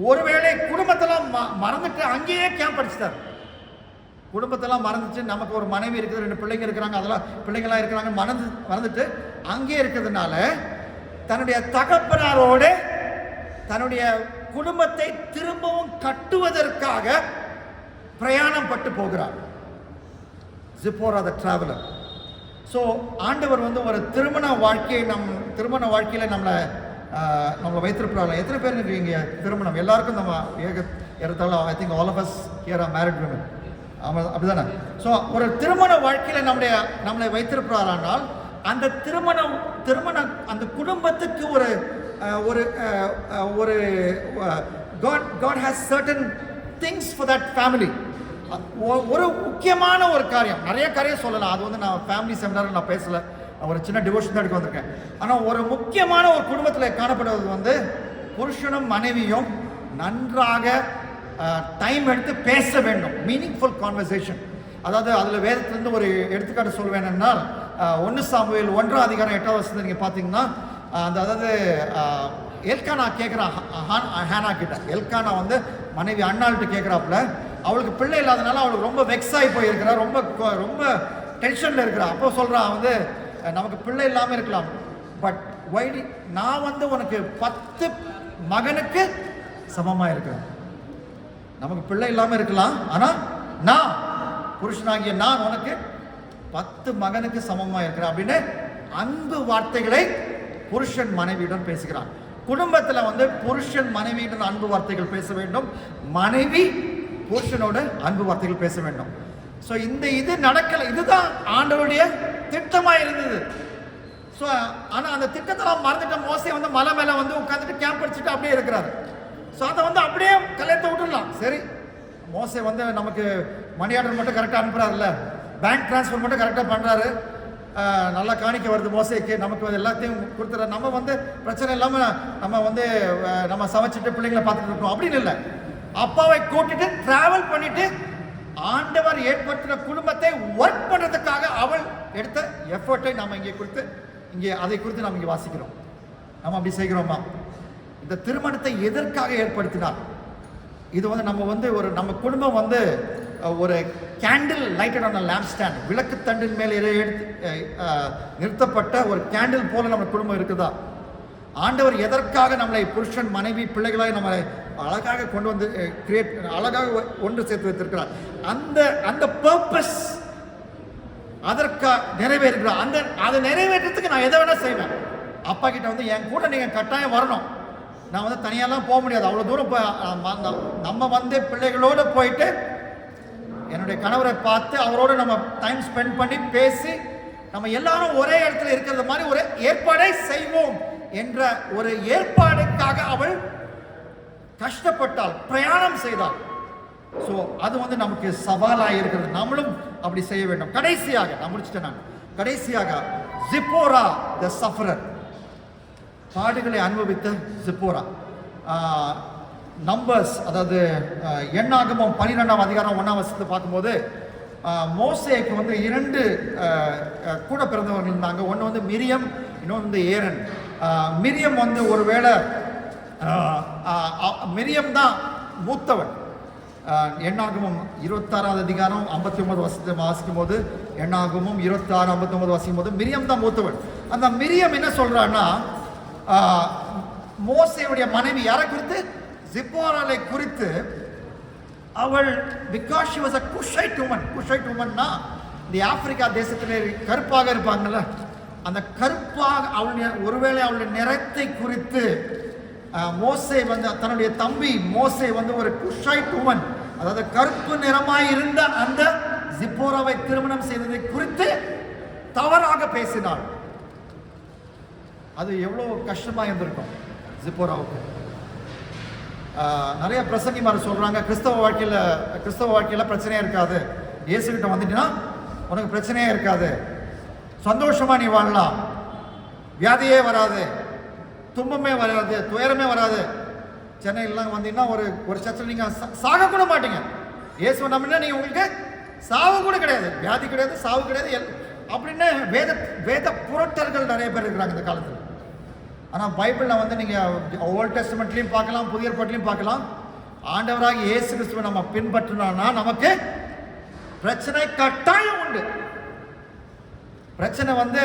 ஒருவேளை குடும்பத்தெல்லாம் மறந்துட்டு அங்கேயே கேம்ப் அடிச்சிட்டார். குடும்பத்தெல்லாம் மறந்துச்சு, நமக்கு ஒரு மனைவி இருக்குது, 2 பிள்ளைங்க இருக்கிறாங்க, அதெல்லாம் பிள்ளைங்களாம் இருக்கிறாங்க, மறந்துட்டு அங்கே இருக்கிறதுனால தன்னுடைய தகப்பனாரோடு தன்னுடைய குடும்பத்தை திரும்பவும் கட்டுவதற்காக பிரயாணம் பட்டு போகிறார் ஜிப்போரா த டிராவலர். ஸோ ஆண்டவர் வந்து ஒரு திருமண வாழ்க்கையில் நம்மளை வைத்திருப்பாங்க. எத்தனை பேர் இருக்கீங்க திருமணம்? எல்லாருக்கும் நம்ம ஏறத்தாழ I think all of us here are married women, அப்படிதானே? ஸோ ஒரு திருமண வாழ்க்கையில் நம்மளை வைத்திருப்பாரானால் அந்த திருமணம் அந்த குடும்பத்துக்கு ஒரு God has certain things for that family. ஒரு முக்கியமான ஒரு காரியம், நிறைய காரியம் சொல்லலாம், அது வந்து நான் ஃபேமிலி செமினாரில் நான் பேசல, ஒரு சின்ன டிவோஷன் தான் எடுக்க வந்திருக்கேன். ஆனால் ஒரு முக்கியமான ஒரு குடும்பத்தில் காணப்படுவது வந்து புருஷனும் மனைவியும் நன்றாக டைம் எடுத்து பேச வேண்டும். Meaningful conversation. அதாவது அதில் வேதத்திலிருந்து ஒரு எடுத்துக்காட்டு சொல்வேன் என்றால், 1 சாமுவேல் 1ஆம் அதிகாரம் 8ஆம் வசனத்தை நீங்கள் பார்த்தீங்கன்னா, அதாவது எல்கானா கேட்குறான் ஹானா கிட்ட. எல்கானா வந்து மனைவி அண்ணாள்கிட்ட கேட்குறாப்புல, அவளுக்கு பிள்ளை இல்லாதனால அவளுக்கு ரொம்ப வெக்ஸ் ஆகி போயிருக்கிறா, ரொம்ப டென்ஷனில் இருக்கிறா. அப்போ சொல்கிறான் வந்து, நமக்கு பிள்ளை இல்லாமல் இருக்கலாம், பட் வைடி நான் வந்து உனக்கு 10 மகனுக்கு சமமாக இருக்கிறேன். நமக்கு பிள்ளை இல்லாமல் இருக்கலாம், ஆனால் நான் புருஷனாகிய நான் உனக்கு 10 மகனுக்கு சமமாக இருக்கிறேன் அப்படின்னு அன்பு வார்த்தைகளை புருஷன் மனைவியுடன் பேசுகிறான். குடும்பத்தில் வந்து புருஷன் மனைவியுடன் அன்பு வார்த்தைகள் பேச வேண்டும், மனைவி புருஷனோட அன்பு வார்த்தைகள் பேச வேண்டும். ஸோ இது நடக்கலை. இதுதான் ஆண்டவருடைய திட்டமாக இருந்தது. ஸோ ஆனால் அந்த திட்டத்தெல்லாம் மறந்துட்ட மோசே வந்து மலை மேலே வந்து உட்காந்துட்டு கேம்ப் அடிச்சுட்டு அப்படியே இருக்கிறாரு. ஸோ அதை வந்து அப்படியே கல்யாணத்தை விட்டுடலாம். சரி, மோசே வந்து நமக்கு மணி ஆர்டர் மட்டும் கரெக்டாக அனுப்புகிறாருல்ல, பேங்க் ட்ரான்ஸ்ஃபர் மட்டும் கரெக்டாக பண்ணுறாரு, நல்லா காணிக்க வருது மோசைக்கு, நமக்கு எல்லாத்தையும் கொடுத்துற, நம்ம வந்து பிரச்சனை இல்லாமல் நம்ம சமைச்சிட்டு பிள்ளைங்களை பார்த்துட்டு இருக்கோம் அப்படின்னு இல்லை. அப்பாவை கூட்டிட்டு டிராவல் பண்ணிட்டு ஆண்டவர் ஏற்படுத்தின குடும்பத்தை ஒர்க் பண்ணுறதுக்காக அவள் எடுத்த எஃபர்ட்டை நம்ம அதை குறித்து நம்ம இங்கே வாசிக்கிறோம். நம்ம அப்படி செய்கிறோமா? இந்த திருமணத்தை எதற்காக ஏற்படுத்தினார்? இது வந்து நம்ம குடும்பம் வந்து ஒரு candle lighted on lamp stand, விளக்கு தண்டின் மேலே நிறுத்தப்பட்ட ஒரு கேண்டில் போல நம்ம குடும்பம் இருக்குதா? ஆண்டவர் எதற்காக நம்மளை புருஷன் மனைவி பிள்ளைகளாக நம்மளை அழகாக கொண்டு வந்து அழகாக ஒன்று சேர்த்து வைத்திருக்கிறார். அந்த பர்பஸ் அதற்காக நிறைவேறுகிறார். அதை நிறைவேற்றத்துக்கு நான் எதை வேணா செய்வேன். அப்பா கிட்ட வந்து என் கூட நீங்க கட்டாயம் வரணும், நான் வந்து தனியாலாம் போக முடியாது, அவ்வளோ தூரம் நம்ம வந்து பிள்ளைகளோடு போயிட்டு என்னுடைய கணவரை பார்த்து அவரோடு நம்ம டைம் ஸ்பெண்ட் பண்ணி பேசி நம்ம எல்லாரும் ஒரே இடத்துல இருக்கிறது மாதிரி ஒரு ஏற்பாடை செய்வோம் என்ற ஒரு ஏற்பாடுக்காக அவள் கஷ்டப்பட்டாள், பிரயாணம் செய்தாள். ஸோ அது வந்து நமக்கு சவாலாக இருக்கிறது. நம்மளும் அப்படி செய்ய வேண்டும். கடைசியாக நான் முடிச்சிட்டேன். நான் கடைசியாக ஜிப்போரா த சஃபரர், பாடுகளை அனுபவித்த ஜிப்போரா. நம்பர்ஸ், அதாவது எண்ணாகமம் 12ஆம் அதிகாரம் 1ஆம் வசனத்தை பார்க்கும்போது மோசேக்கு வந்து 2 கூட பிறந்தவர்கள் இருந்தாங்க. ஒன்று வந்து மிரியம், இன்னொன்று வந்து ஏரன். மிரியம் வந்து ஒருவேளை மிரியம் தான் மூத்தவன். எண்ணாகமம் 26ஆம் அதிகாரம் 59 வசனத்தை வாசிக்கும் போது, எண்ணாகமும் 26 59 வாசிக்கும் போது மிரியம் தான் மூத்தவன். அந்த மிரியம் என்ன சொல்றான்னா, மோசேயுடைய மனைவி யாரை குறித்து? ஜிப்போராளை குறித்து. அவள் because she was a Cushite woman. Cushite உமன்னா இந்த ஆப்பிரிக்கா தேசத்திலே கருப்பாக இருப்பாங்கல்ல, அந்த கருப்பாக அவளுடைய ஒருவேளை அவளுடைய நிறத்தை குறித்து மோசே வந்து தன்னுடைய தம்பி மோசே வந்து ஒரு குஷைட் உமன், அதாவது கருப்பு நிறமாய் இருந்த அந்த ஜிப்போராவை திருமணம் செய்ததை குறித்து தவறாக பேசினாள். அது எவ்வளோ கஷ்டமாக இருந்திருக்கும் ஜிப்போராவுக்கு. நிறைய பிரசங்கிமார் சொல்கிறாங்க, கிறிஸ்தவ வாழ்க்கையில் பிரச்சனையே இருக்காது, இயேசுகிட்ட வந்துட்டீங்கன்னா உனக்கு பிரச்சனையே இருக்காது, சந்தோஷமாக நீ வாழலாம், வியாதியே வராது, துன்பமே வராது, துயரமே வராது. சென்னையிலாம் வந்தீங்கன்னா ஒரு சர்ச்சில் நீங்கள் சாக கூட மாட்டீங்க. இயேசு நம்பினா நீங்கள் உங்களுக்கு சாவு கூட கிடையாது, வியாதி கிடையாது, சாவு கிடையாது அப்படின்னு வேத புரட்டர்கள் நிறைய பேர் இருக்கிறாங்க இந்த காலத்தில். ஆனால் பைபிளில் வந்து நீங்கள் ஓல்ட் டெஸ்டமெண்ட்லையும் பார்க்கலாம், புதிய ஏற்பாட்டிலையும் பார்க்கலாம், ஆண்டவராக இயேசு கிறிஸ்துவை நம்ம பின்பற்றினோம்னா நமக்கு பிரச்சனை கட்டாயம் உண்டு. பிரச்சனை வந்து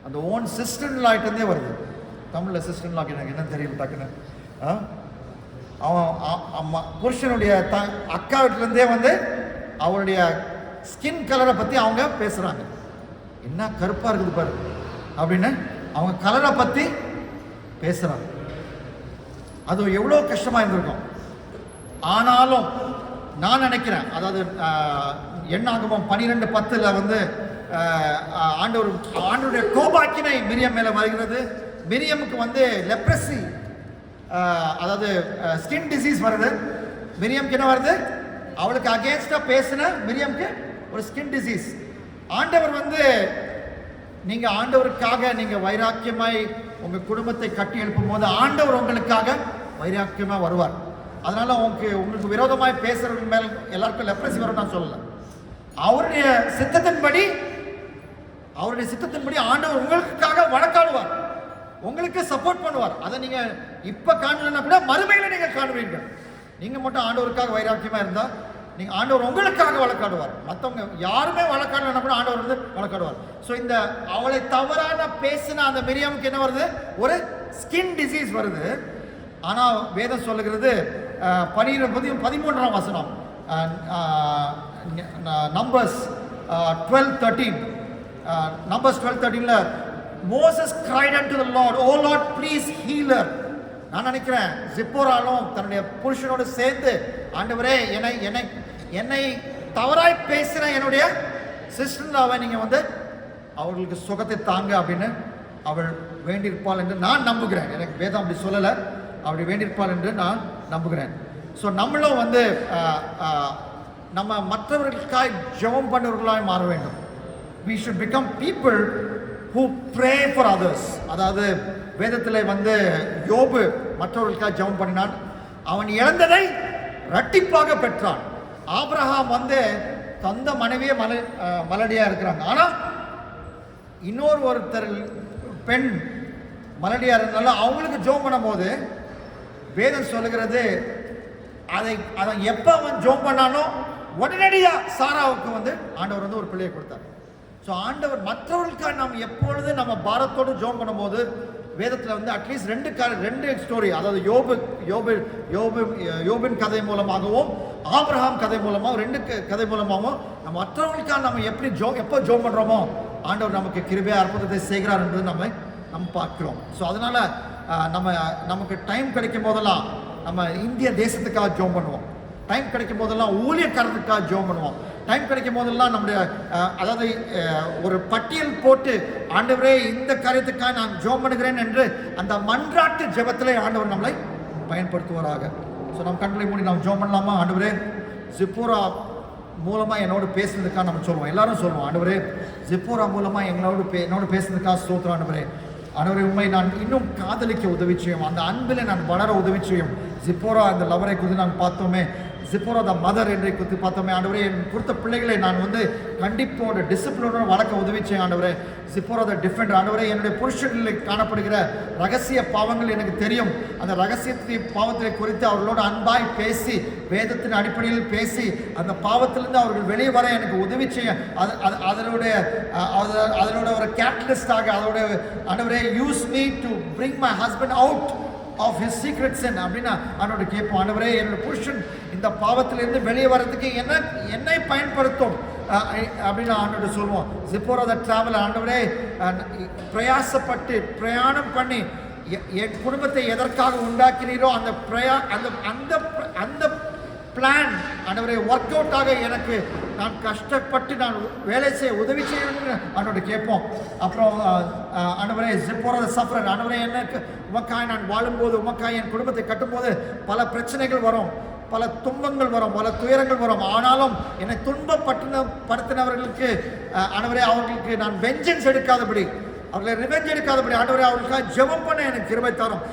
அந்த ஓன் சிஸ்டர் லாய்ட்டே வருது. தமிழில் சிஸ்டர் லாக் எனக்கு என்னன்னு தெரியல டக்குன்னு. அவன் புருஷனுடைய அக்கா வீட்டிலேருந்தே வந்து அவருடைய ஸ்கின் கலரை பற்றி அவங்க பேசுகிறாங்க. என்ன கருப்பாக இருக்குது பாரு அப்படின்னு அவங்க கலரை பற்றி பேசுகிறாங்க. அது எவ்வளோ கஷ்டமாக இருந்திருக்கும். ஆனாலும் நான் நினைக்கிறேன், அதாவது எண்ணாகமம் 12:10 வந்து ஆண்டவருடைய கோபாக்கினை மிரியம் மேலே வருகிறது. மிரியமுக்கு வந்து லெப்ரசி, அதாவது ஸ்கின் டிசீஸ் வருது. மிரியமுக்கு என்ன வருது? அவளுக்கு அகேன்ஸ்டாக பேசின மிரியமுக்கு ஒரு ஸ்கின் டிசீஸ். ஆண்டவர் வந்து நீங்கள் ஆண்டவருக்காக நீங்கள் வைராக்கியமாய் உங்கள் குடும்பத்தை கட்டி எழுப்பும் போது ஆண்டவர் உங்களுக்காக வைராக்கியமாக வருவார். அதனால உங்களுக்கு விரோதமாய் பேசுறவங்க மேல் எல்லாருக்கும் லெப்ரசி வரும் நான் சொல்லலை. அவருடைய சித்தத்தின்படி ஆண்டவர் உங்களுக்காக வழக்காடுவார், உங்களுக்கு சப்போர்ட் பண்ணுவார். அதை நீங்க இப்ப காணலன்னா கூட மறுமையில நீங்க காணுவீர்கள். நீங்க மட்டும் ஆண்டவருக்காக வைராக்கியமா இருந்தா நீங்க ஆண்டவர் உங்களுக்காக வழக்காடுவார். மற்றவங்க யாருமே வழக்காடலன்னா கூட ஆண்டவர் வந்து வழக்காடுவார். ஸோ இந்த அவளை தவறான பேசின அந்த மிரியாமுக்கு என்ன வருது? ஒரு ஸ்கின் டிசீஸ் வருது. ஆனால் வேதம் சொல்லுகிறது 13ஆம் வசனம், numbers 12:13, numbers 12:13 Moses cried unto the Lord, "Oh Lord, please heal her." நான் நினைக்கிறேன் ஜிப்போராலும் தன்னுடைய புருஷனோடு சேர்ந்து, ஆண்டவரே என்னை தவறாய் பேசுகிற என்னுடைய சிஸ்டர் நீங்கள் வந்து அவர்களுக்கு சுகத்தை தாங்க அப்படின்னு அவள் வேண்டியிருப்பாள் என்று நான் நம்புகிறேன். எனக்கு வேதம் அப்படி சொல்லலை, அப்படி வேண்டியிருப்பாள் என்று நான் நம்புகிறேன். ஸோ நம்மளும் வந்து நம்ம மற்றவர்களுக்காய் ஜெபம் பண்ணுறவர்களாய் மாற வேண்டும். We should become people who pray for others. அதாவது வேதத்தில் வந்து யோபு மற்றவர்களுக்காக ஜெபம் பண்ணினான், அவன் இழந்ததை இரட்டிப்பாக பெற்றான். ஆபிரகாம் வந்து சொந்த மனைவியே மலடியா இருக்கிறாங்க, ஆனால் ஒருத்தர் பெண் மலடியா இருந்தாலும் அவங்களுக்கு ஜெபம் பண்ணும் போது வேதம் சொல்லுகிறது, அதை எப்போ அவன் ஜெபம் பண்ணானோ உடனடியாக சாராவுக்கு வந்து ஆண்டவர் வந்து ஒரு பிள்ளையை கொடுத்தார். ஸோ ஆண்டவர் மற்றவர்களுக்காக நாம் எப்பொழுது நம்ம பாரத்தோடு ஜெபம் பண்ணும்போது வேதத்தில் வந்து அட்லீஸ்ட் ரெண்டு ஸ்டோரி, அதாவது யோபின் கதை மூலமாகவும் ஆபிரகாம் கதை மூலமாகவும், ரெண்டு கதை மூலமாகவும் நம்ம மற்றவர்களுக்காக நம்ம எப்போ ஜெபம் பண்ணுறோமோ ஆண்டவர் நமக்கு கிருபையா அற்புதத்தை செய்கிறார் என்பது நம்ம பார்க்கிறோம். ஸோ அதனால் நமக்கு டைம் கிடைக்கும் போதெல்லாம் நம்ம இந்திய தேசத்துக்காக ஜெபம் பண்ணுவோம், டைம் கிடைக்கும் போதெல்லாம் ஊழியக்காரத்துக்காக ஜெபம் பண்ணுவோம், டைம் கிடைக்கும் போதெல்லாம் நம்முடைய அதாவது ஒரு பட்டியல் போட்டு ஆண்டவரே இந்த காரியத்துக்காக நான் ஜெபம் பண்ணுகிறேன் என்று அந்த மன்றாட்டு ஜெபத்திலே ஆண்டவர் நம்மளை பயன்படுத்துவாராக. ஸோ நம்ம கண்களை மூடி நம்ம ஜெபம் பண்ணலாமா? ஆண்டவரே, ஜிப்போரா மூலமாக என்னோடு பேசுனதுக்காக நம்ம சொல்லுவோம், எல்லாரும் சொல்லுவோம், ஆண்டவரே ஜிப்போரா மூலமாக என்னோடு பேசுனதுக்காக ஸ்தோத்திரம் ஆண்டவரே. ஆண்டவரே, உண்மை நான் இன்னும் காதலிக்க உதவி செய்யும், அந்த அன்பில் நான் வளர உதவி செய்யும். ஜிப்போரா அந்த லவரை குறித்து நான் பார்த்தோமே, ஜிப்போரா த மதர் என்றை குறித்து பார்த்தோமே. ஆண்டவரே, என் கொடுத்த பிள்ளைகளை நான் வந்து கண்டிப்போட டிசிப்ளினோட வளர்க்க உதவி செய்யும் ஆண்டவரே. ஜிப்போரா த டிஃபரெண்ட் ஆண்டவரே, என்னுடைய புருஷனில் காணப்படுகிற ரகசிய பாவங்கள் எனக்கு தெரியும். அந்த ரகசியத்தை பாவத்தை குறித்து அவர்களோட அன்பாய் பேசி, வேதத்தின் அடிப்படையில் பேசி, அந்த பாவத்திலிருந்து அவர்கள் வெளியே வர எனக்கு உதவி செய்ய அதனோட ஒரு கேட்டலிஸ்டாக அதோட ஆண்டவரே use me to bring my husband out of his secret sin அப்படின்னா ஆண்டவரை கேட்போம். ஆண்டவரே, என்னோட புருஷன் இந்த பாவத்திலிருந்து வெளியே வர்றதுக்கு என்னை பயன்படுத்தும் அப்படின்னு ஆண்டவரை சொல்லுவோம். ஜிப்போரா த டிராவல் ஆண்டவரே, பிரயாசப்பட்டு பிரயாணம் பண்ணி என் குடும்பத்தை எதற்காக உண்டாக்கினீரோ அந்த அந்த பிளான் ஆண்டவரே ஒர்க் அவுட் ஆக எனக்கு நான் கஷ்டப்பட்டு நான் வேலை செய்ய உதவி செய்யணும்னு ஆண்டவரை கேட்போம். அப்புறம் ஆண்டவரே, ஜிப்போரா த சஃபரர் ஆண்டவரே, எனக்கு உமக்காய் நான் வாழும்போது, உமக்காய் என் குடும்பத்தை கட்டும்போது பல பிரச்சனைகள் வரும், பல துன்பங்கள் வரும், பல துயரங்கள் வரும். ஆனாலும் என்னை துன்பப்படுத்தினவர்களுக்கு ஆண்டவரே, அவர்களுக்கு நான் வெஞ்சன்ஸ் எடுக்காதபடி, அவர்களை ரிவெஞ்ச் எடுக்காதபடி ஆண்டவரே அவர்களுக்காக ஜெபம் பண்ண எனக்கு கிருபை தாரும்.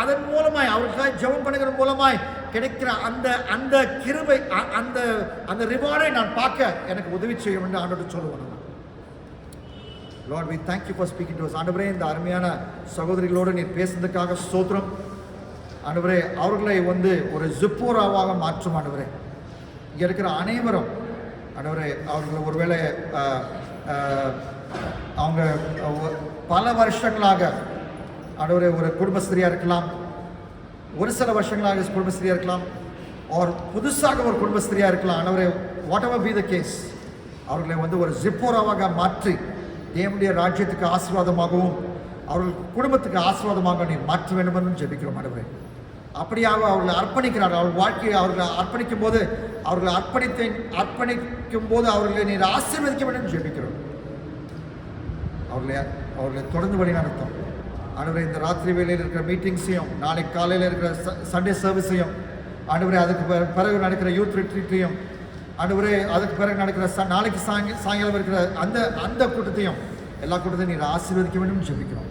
அதன் மூலமாய் அவர்களுக்காக ஜெபம் பண்ணுகிற மூலமாய் கிடைக்கிற அந்த கிருபை அந்த ரிவார்டை நான் பார்க்க எனக்கு உதவி செய்யும் என்று ஆண்டவரை சொல்லுவோம். Lord, we thank you for speaking to us. ஆண்டவரே, இந்த அருமையான சகோதரிகளோடு நீர் பேசுனதுக்காக ஸ்தோத்திரம் ஆண்டவரே. அவர்களை வந்து ஒரு ஜிப்போராவாக மாற்றும் ஆண்டவரே. இங்கே இருக்கிற அனைவரும் ஆண்டவரே, அவர்கள் ஒருவேளை அவங்க பல வருஷங்களாக ஆண்டவரே ஒரு குடும்பஸ்திரியாக இருக்கலாம், ஒரு சில வருஷங்களாக குடும்பஸ்திரியாக இருக்கலாம், ஒரு புதுசாக ஒரு குடும்பஸ்திரியாக இருக்கலாம். ஆண்டவரே, whatever be the case, அவர்களை வந்து ஒரு ஜிப்போராவாக மாற்றி தேவனுடைய ராஜ்யத்துக்கு ஆசீர்வாதமாகவும் அவர்கள் குடும்பத்துக்கு ஆசீர்வாதமாக நீ மாற்ற வேண்டும் என்று ஜெபிக்கிறோம் ஆண்டவரே. அப்படியாக அவர்களை அர்ப்பணிக்கிறார்கள். அவர்கள் வாழ்க்கையை அவர்களை அர்ப்பணிக்கும் போது அவர்களை நீர் ஆசீர்வதிக்க வேண்டும் ஜெபிக்கிறோம். அவர்களை தொடர்ந்து வழி நடத்தும் ஆண்டவரே. இந்த ராத்திரி வேளையில் இருக்கிற மீட்டிங்ஸையும், நாளைக்கு காலையில் இருக்கிற சண்டே சர்வீஸையும் ஆண்டவரே, அதுக்கு பிறகு நடக்கிற யூத் ரிட்ரீட்டையும் ஆண்டவரே, அதுக்கு பிறகு நடக்கிற நாளைக்கு சாயங்காலம் இருக்கிற அந்த கூட்டத்தையும், எல்லா கூட்டத்தையும் நீர் ஆசீர்வதிக்க வேண்டும் ஜெபிக்கிறோம்.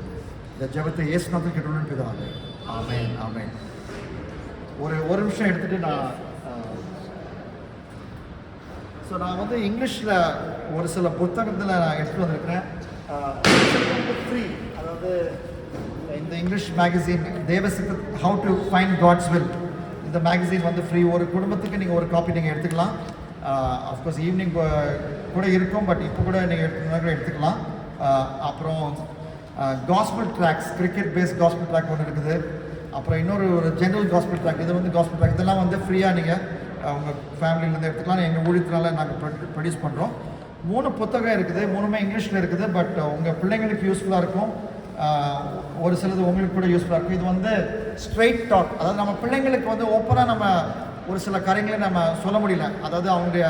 இந்த ஜெபத்தை இயேசு நாமத்தில் கேட்டுள்ளேன் பிதாவே. ஆமென், ஆமென். ஒரு நிமிஷம் எடுத்துகிட்டு நான் வந்து இங்கிலீஷில் ஒரு சில புத்தகத்தில் நான் எடுத்துகிட்டு வந்திருக்கிறேன். ஃப்ரீ, அதாவது இந்த இங்கிலீஷ் மேகசின் தேவசித்த how to find God's will, இந்த மேகசின் வந்து ஃப்ரீ. ஒரு குடும்பத்துக்கு நீங்கள் ஒரு காப்பி நீங்கள் எடுத்துக்கலாம். அஃப்கோர்ஸ் ஈவினிங் கூட இருக்கும், பட் இப்போ கூட நீங்கள் எடுத்துக்கலாம். அப்புறம் gospel tracks, cricket based gospel track ஒன்று இருக்குது. அப்புறம் இன்னொரு ஜென்ரல் காஸ்பல் ட்ராக், இது வந்து காஸ்பல் ட்ராக். இதெல்லாம் வந்து ஃப்ரீயாக நீங்கள் உங்கள் ஃபேமிலியிலேருந்து எடுத்துக்கலாம். எங்கள் ஊழியத்தினால நாங்கள் ப்ரொடியூஸ் பண்ணுறோம். 3 புத்தகம் இருக்குது, 3மே இங்கிலீஷில் இருக்குது. பட் உங்கள் பிள்ளைங்களுக்கு யூஸ்ஃபுல்லாக இருக்கும், ஒரு சிலது உங்களுக்கு கூட யூஸ்ஃபுல்லாக இருக்கும். இது வந்து ஸ்ட்ரெயிட் டாக், அதாவது நம்ம பிள்ளைங்களுக்கு வந்து ஓப்பனாக நம்ம ஒரு சில காரியங்களை நம்ம சொல்ல முடியல, அதாவது அவங்களுடைய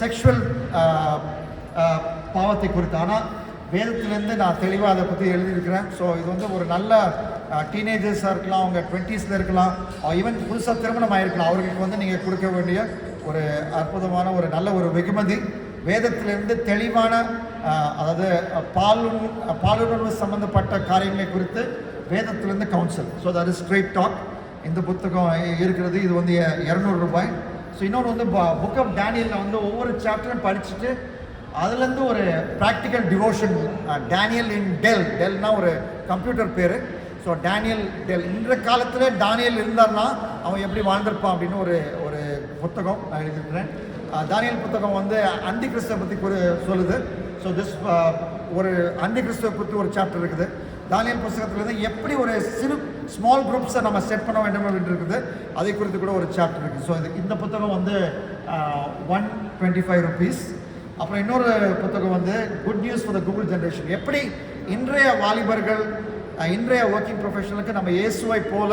செக்ஷுவல் பாவத்தை குறித்து. ஆனால் வேதத்திலேருந்து நான் தெளிவாக அதை பற்றி எழுதியிருக்கிறேன். ஸோ இது வந்து ஒரு நல்ல டீனேஜர்ஸாக இருக்கலாம், அவங்க 20s இருக்கலாம், ஈவன் புதுசாக திருமணம் ஆகிருக்கலாம், அவர்களுக்கு வந்து நீங்கள் கொடுக்க வேண்டிய ஒரு அற்புதமான ஒரு நல்ல ஒரு வெகுமதி. வேதத்திலிருந்து தெளிவான அதாவது பாலுணர்வு சம்பந்தப்பட்ட காரியங்களை குறித்து வேதத்திலிருந்து counsel. So that is straight talk. இந்த புத்தகம் இருக்கிறது. இது வந்து 200 ரூபாய். ஸோ இன்னொன்று வந்து புக் ஆஃப் டேனியலில் வந்து ஒவ்வொரு சாப்டரும் படிச்சுட்டு அதுலேருந்து ஒரு ப்ராக்டிக்கல் டிவோஷன், டேனியல் இன் டெல்னா ஒரு கம்ப்யூட்டர் பேர். ஸோ டேனியல் டெல், இன்ற காலத்தில் டானியல் இருந்தார்னா அவன் எப்படி வாழ்ந்திருப்பான் அப்படின்னு ஒரு புத்தகம் நான் எழுதியிருக்கிறேன். தானியல் புத்தகம் வந்து அந்தி கிறிஸ்துவை பற்றி சொல்லுது. ஸோ ஒரு அந்தி கிறிஸ்துவை பற்றி ஒரு சாப்டர் இருக்குது. தானியல் புத்தகத்துலேருந்து எப்படி ஒரு ஸ்மால் குரூப்ஸை நம்ம செட் பண்ண வேண்டும் அப்படின்னு இருக்குது, அதை குறித்து கூட ஒரு சாப்டர் இருக்குது. ஸோ இந்த புத்தகம் வந்து 125 rupees. அப்புறம் இன்னொரு புத்தகம் வந்து good news for the Google generation, எப்படி இன்றைய வாலிபர்கள், இன்றைய ஒர்க்கிங் ப்ரொஃபஷனலுக்கு நம்ம இயேசுவை போல,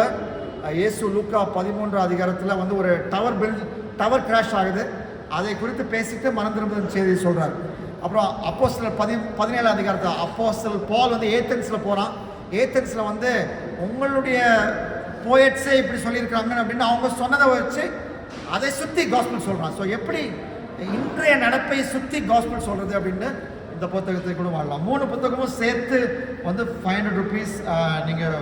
இயேசு லூக்கா 13 அதிகாரத்தில் வந்து ஒரு டவர் கிராஷ் ஆகுது, அதை குறித்து பேசிட்டு மனம் திரும்புதல் செய்தி சொல்கிறார். அப்புறம் அப்போஸ்தலர் 17 அதிகாரத்தில் அப்போஸ்தலர் பால் வந்து ஏத்தென்ஸில் போகிறான். ஏத்தென்ஸில் வந்து உங்களுடைய போயட்ஸே இப்படி சொல்லியிருக்காங்க அப்படின்னு அவங்க சொன்னதை வச்சு அதை சுற்றி காஸ்பல் சொல்கிறான். ஸோ எப்படி இன்றைய நடப்பை சுற்றி காஸ்பல் சொல்கிறது அப்படின்னு இந்த புத்தகத்தை கூட வாழலாம். 3 புத்தகமும் சேர்த்து வந்து 500 ருபீஸ். நீங்கள்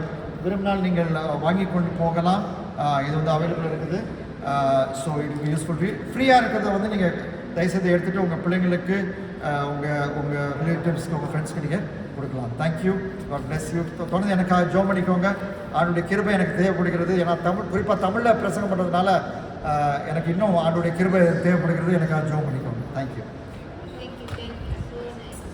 விரும்பினால் நீங்கள் வாங்கி கொண்டு போகலாம். இது வந்து அவைலபிள் இருக்குது. ஸோ இது யூஸ்ஃபுல். ஃப்ரீயாக இருக்கிறத வந்து நீங்கள் தயவுசெய்து எடுத்துகிட்டு உங்கள் பிள்ளைங்களுக்கு உங்கள் ரிலேட்டிவ்ஸ்க்கு உங்கள் ஃப்ரெண்ட்ஸ்க்கு நீங்கள் கொடுக்கலாம். தேங்க்யூ. God bless you. தொடர்ந்து எனக்காக ஜோம் பண்ணிக்கோங்க. ஆண்டுடைய கிருபை எனக்கு தேவைப்படுகிறது. ஏன்னா குறிப்பாக தமிழில் பிரசங்கம் பண்ணுறதுனால எனக்கு இன்னும் ஆண்டுடைய கிருபை தேவைப்படுகிறது. எனக்காக ஜோம் பண்ணிக்கோங்க. தேங்க்யூ.